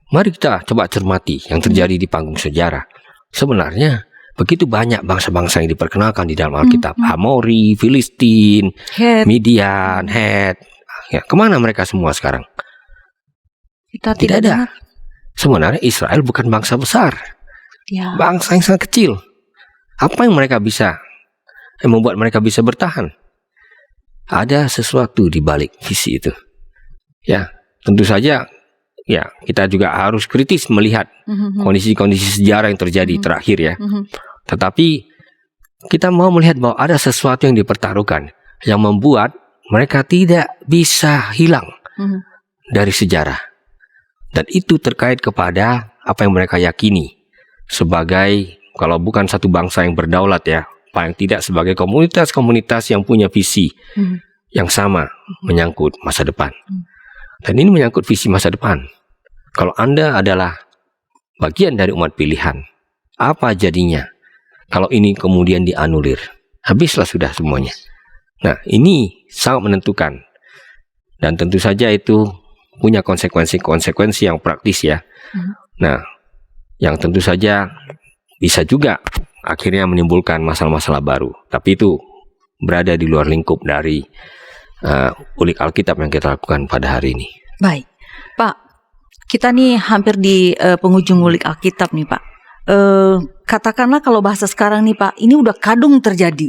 mari kita coba cermati yang terjadi di panggung sejarah. Sebenarnya begitu banyak bangsa-bangsa yang diperkenalkan di dalam Alkitab. Amori, Filistin, Midian, Het. Ya, kemana mereka semua sekarang? Kita tidak ada. Sebenarnya Israel bukan bangsa besar. Ya. Bangsa yang sangat kecil. Apa yang mereka bisa, yang membuat mereka bisa bertahan? Ada sesuatu di balik visi itu. Ya. Tentu saja, ya, kita juga harus kritis melihat kondisi-kondisi sejarah yang terjadi terakhir ya. Tetapi kita mau melihat bahwa ada sesuatu yang dipertaruhkan, yang membuat mereka tidak bisa hilang dari sejarah. Dan itu terkait kepada apa yang mereka yakini sebagai, kalau bukan satu bangsa yang berdaulat ya, paling tidak sebagai komunitas-komunitas yang punya visi yang sama menyangkut masa depan. Dan ini menyangkut visi masa depan. Kalau Anda adalah bagian dari umat pilihan, apa jadinya kalau ini kemudian dianulir? Habislah sudah semuanya. Nah, ini sangat menentukan. Dan tentu saja itu punya konsekuensi-konsekuensi yang praktis ya. Nah, yang tentu saja bisa juga akhirnya menimbulkan masalah-masalah baru. Tapi itu berada di luar lingkup dari ulik Alkitab yang kita lakukan pada hari ini. Baik, Pak, kita nih hampir di penghujung ulik Alkitab nih Pak. Katakanlah kalau bahasa sekarang nih Pak, ini udah kadung terjadi.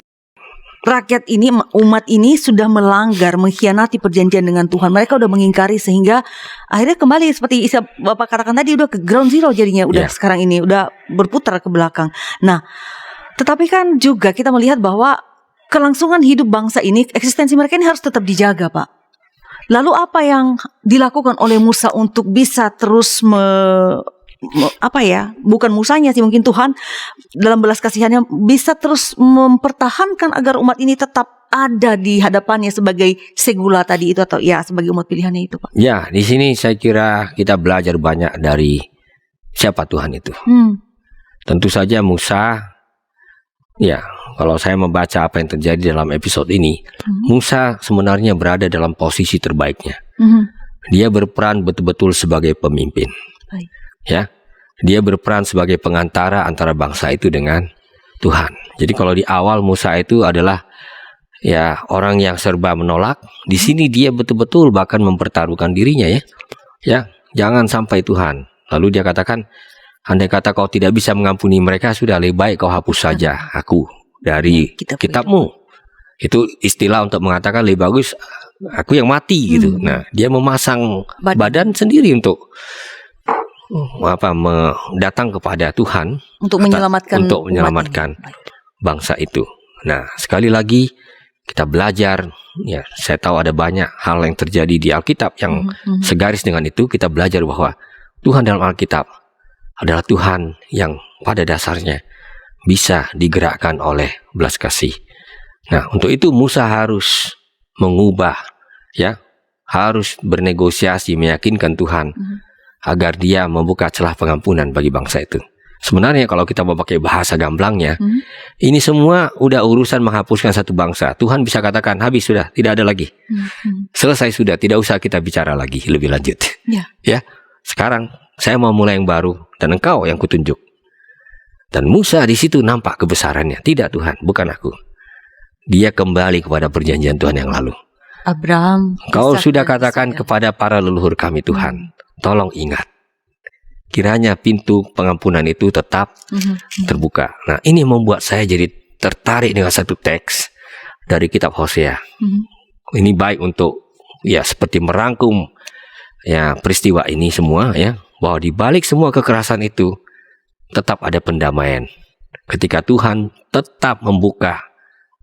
Rakyat ini, umat ini sudah melanggar, mengkhianati perjanjian dengan Tuhan. Mereka udah mengingkari sehingga akhirnya kembali seperti Bapak katakan tadi, udah ke ground zero jadinya. Udah sekarang ini udah berputar ke belakang. Nah, tetapi kan juga kita melihat bahwa kelangsungan hidup bangsa ini, eksistensi mereka ini harus tetap dijaga, Pak. Lalu apa yang dilakukan oleh Musa untuk bisa terus bukan Musanya sih, mungkin Tuhan dalam belas kasihannya bisa terus mempertahankan agar umat ini tetap ada di hadapannya sebagai segula tadi itu, atau ya sebagai umat pilihannya itu, Pak. Ya, di sini saya kira kita belajar banyak dari siapa Tuhan itu. Tentu saja Musa, ya, kalau saya membaca apa yang terjadi dalam episode ini, Musa sebenarnya berada dalam posisi terbaiknya. Dia berperan betul-betul sebagai pemimpin. Baik. Ya, dia berperan sebagai pengantara antara bangsa itu dengan Tuhan. Jadi kalau di awal Musa itu adalah ya orang yang serba menolak, di sini dia betul-betul bahkan mempertaruhkan dirinya ya. Ya, jangan sampai Tuhan. Lalu dia katakan, andai kata kau tidak bisa mengampuni mereka, sudah lebih baik kau hapus saja aku dari kitabmu. Itu istilah untuk mengatakan lebih bagus aku yang mati gitu. Nah, dia memasang badan sendiri untuk datang kepada Tuhan untuk menyelamatkan bangsa itu. Nah, sekali lagi kita belajar, ya, saya tahu ada banyak hal yang terjadi di Alkitab yang segaris dengan itu. Kita belajar bahwa Tuhan dalam Alkitab adalah Tuhan yang pada dasarnya bisa digerakkan oleh belas kasih. Nah, untuk itu Musa harus mengubah, ya, harus bernegosiasi, meyakinkan Tuhan agar dia membuka celah pengampunan bagi bangsa itu. Sebenarnya kalau kita mau pakai bahasa gamblangnya, ini semua udah urusan menghapuskan satu bangsa. Tuhan bisa katakan, habis sudah, tidak ada lagi. Selesai sudah, tidak usah kita bicara lagi lebih lanjut. Ya, sekarang saya mau mulai yang baru dan engkau yang kutunjuk. Dan Musa di situ nampak kebesarannya. Tidak Tuhan, bukan aku. Dia kembali kepada perjanjian Tuhan yang lalu. Abraham, Kau sudah katakan kepada para leluhur kami Tuhan, tolong ingat, kiranya pintu pengampunan itu tetap terbuka. Nah, ini membuat saya jadi tertarik dengan satu teks dari kitab Hosea. Ini baik untuk, ya, seperti merangkum, ya, peristiwa ini semua, ya, bahwa di balik semua kekerasan itu tetap ada pendamaian. Ketika Tuhan tetap membuka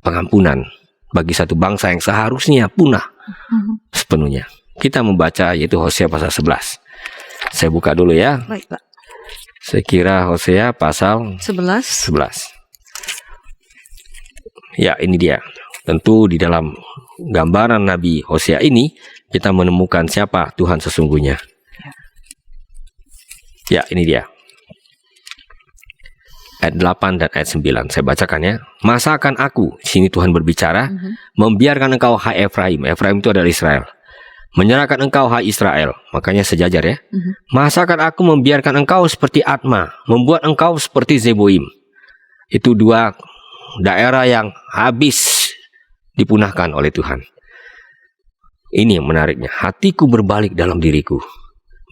pengampunan bagi satu bangsa yang seharusnya punah sepenuhnya. Kita membaca yaitu Hosea pasal 11. Saya buka dulu ya. Baik, Pak. Saya kira Hosea pasal 11. Ya, ini dia. Tentu di dalam gambaran Nabi Hosea ini kita menemukan siapa Tuhan sesungguhnya. Ya, ini dia. Ayat 8 dan ayat 9. Saya bacakan ya. Masakan aku, sini Tuhan berbicara, membiarkan engkau hai Efraim. Efraim itu adalah Israel. Menyerahkan engkau hai Israel. Makanya sejajar ya. Masakan aku membiarkan engkau seperti Atma, membuat engkau seperti Zeboim. Itu dua daerah yang habis dipunahkan oleh Tuhan. Ini yang menariknya. Hatiku berbalik dalam diriku.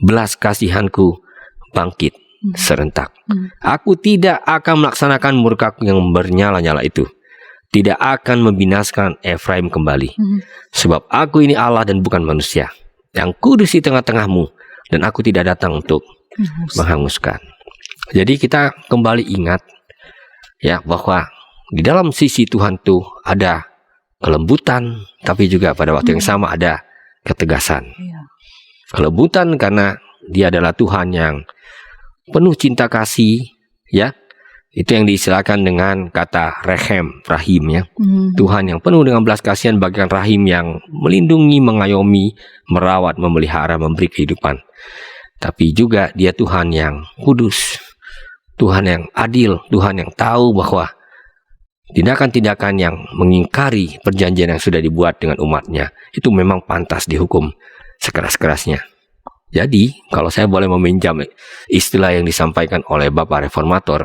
Belas kasihanku bangkit serentak. Aku tidak akan melaksanakan murkaku yang bernyala-nyala itu. Tidak akan membinasakan Efraim kembali. Sebab aku ini Allah dan bukan manusia, yang kudus di tengah-tengahmu, dan aku tidak datang untuk menghanguskan. Jadi kita kembali ingat, ya, bahwa di dalam sisi Tuhan itu ada kelembutan, tapi juga pada waktu yang sama ada ketegasan. Kelembutan karena Dia adalah Tuhan yang penuh cinta kasih, ya. Itu yang diistilahkan dengan kata rahim, ya. Tuhan yang penuh dengan belas kasihan, bagian rahim yang melindungi, mengayomi, merawat, memelihara, memberi kehidupan. Tapi juga Dia Tuhan yang kudus, Tuhan yang adil, Tuhan yang tahu bahwa tindakan-tindakan yang mengingkari perjanjian yang sudah dibuat dengan umatnya itu memang pantas dihukum sekeras-kerasnya. Jadi, kalau saya boleh meminjam istilah yang disampaikan oleh Bapak Reformator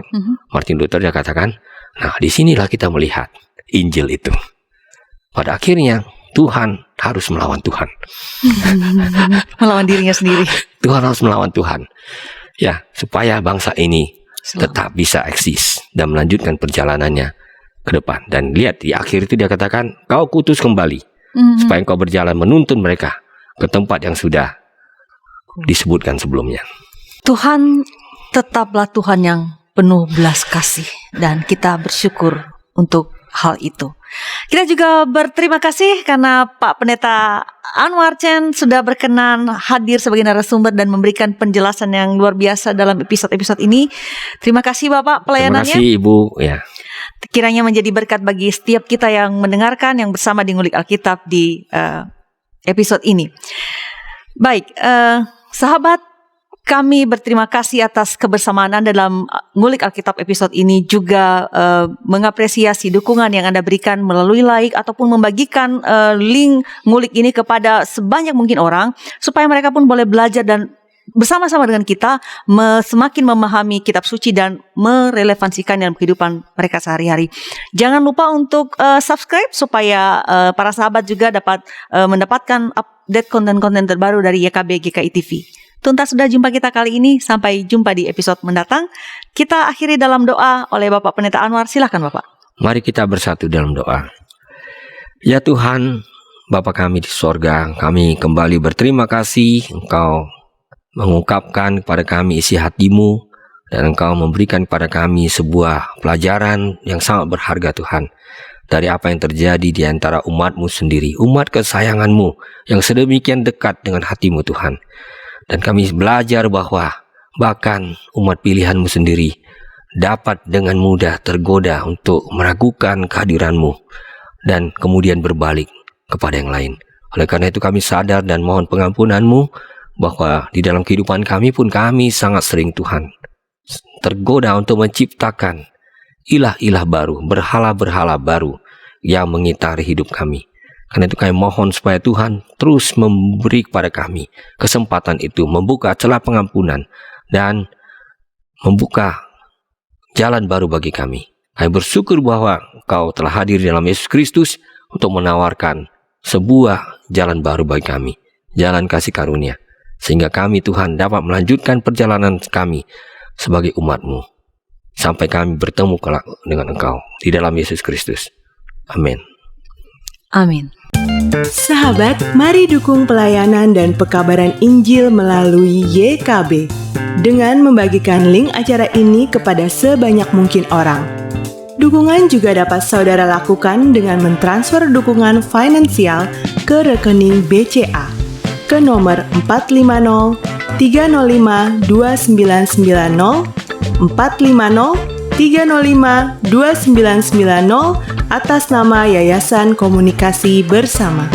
Martin Luther, dia katakan, nah, disinilah kita melihat Injil itu. Pada akhirnya, Tuhan harus melawan Tuhan. Melawan dirinya sendiri. Tuhan harus melawan Tuhan. Ya, supaya bangsa ini tetap bisa eksis dan melanjutkan perjalanannya ke depan. Dan lihat, di akhir itu dia katakan, kau kutus kembali, supaya kau berjalan menuntun mereka ke tempat yang sudah disebutkan sebelumnya. Tuhan tetaplah Tuhan yang penuh belas kasih, dan kita bersyukur untuk hal itu. Kita juga berterima kasih karena Pak Pendeta Anwar Chen sudah berkenan hadir sebagai narasumber dan memberikan penjelasan yang luar biasa dalam episode-episode ini. Terima kasih Bapak pelayanannya. Terima kasih Ibu. Ya. Kiranya menjadi berkat bagi setiap kita yang mendengarkan, yang bersama di Ngulik Alkitab di episode ini. Baik, sahabat, kami berterima kasih atas kebersamaan Anda dalam Ngulik Alkitab episode ini, juga mengapresiasi dukungan yang Anda berikan melalui like ataupun membagikan link Ngulik ini kepada sebanyak mungkin orang, supaya mereka pun boleh belajar dan bersama-sama dengan kita semakin memahami kitab suci dan merelevansikan dalam kehidupan mereka sehari-hari. Jangan lupa untuk subscribe supaya para sahabat juga dapat mendapatkan update konten-konten terbaru dari YKB GKI TV. Tuntas sudah jumpa kita kali ini. Sampai jumpa di episode mendatang. Kita akhiri dalam doa oleh Bapak Pendeta Anwar. Silakan Bapak. Mari kita bersatu dalam doa. Ya Tuhan, Bapa kami di sorga, kami kembali berterima kasih Engkau mengungkapkan kepada kami isi hati-Mu, dan Engkau memberikan kepada kami sebuah pelajaran yang sangat berharga Tuhan, dari apa yang terjadi di antara umat-Mu sendiri, umat kesayangan-Mu yang sedemikian dekat dengan hati-Mu Tuhan. Dan kami belajar bahwa bahkan umat pilihan-Mu sendiri dapat dengan mudah tergoda untuk meragukan kehadiran-Mu dan kemudian berbalik kepada yang lain. Oleh karena itu kami sadar dan mohon pengampunan-Mu bahwa di dalam kehidupan kami pun kami sangat sering Tuhan tergoda untuk menciptakan ilah-ilah baru, berhala-berhala baru yang mengitari hidup kami. Karena itu kami mohon supaya Tuhan terus memberi kepada kami kesempatan itu, membuka celah pengampunan dan membuka jalan baru bagi kami. Kami bersyukur bahwa Engkau telah hadir dalam Yesus Kristus untuk menawarkan sebuah jalan baru bagi kami, jalan kasih karunia, sehingga kami Tuhan dapat melanjutkan perjalanan kami sebagai umat-Mu sampai kami bertemu kelak dengan Engkau di dalam Yesus Kristus. Amin. Amin. Sahabat, mari dukung pelayanan dan pekabaran Injil melalui YKB dengan membagikan link acara ini kepada sebanyak mungkin orang. Dukungan juga dapat saudara lakukan dengan mentransfer dukungan finansial ke rekening BCA ke nomor 450 305 2990 450 305 2990 atas nama Yayasan Komunikasi Bersama.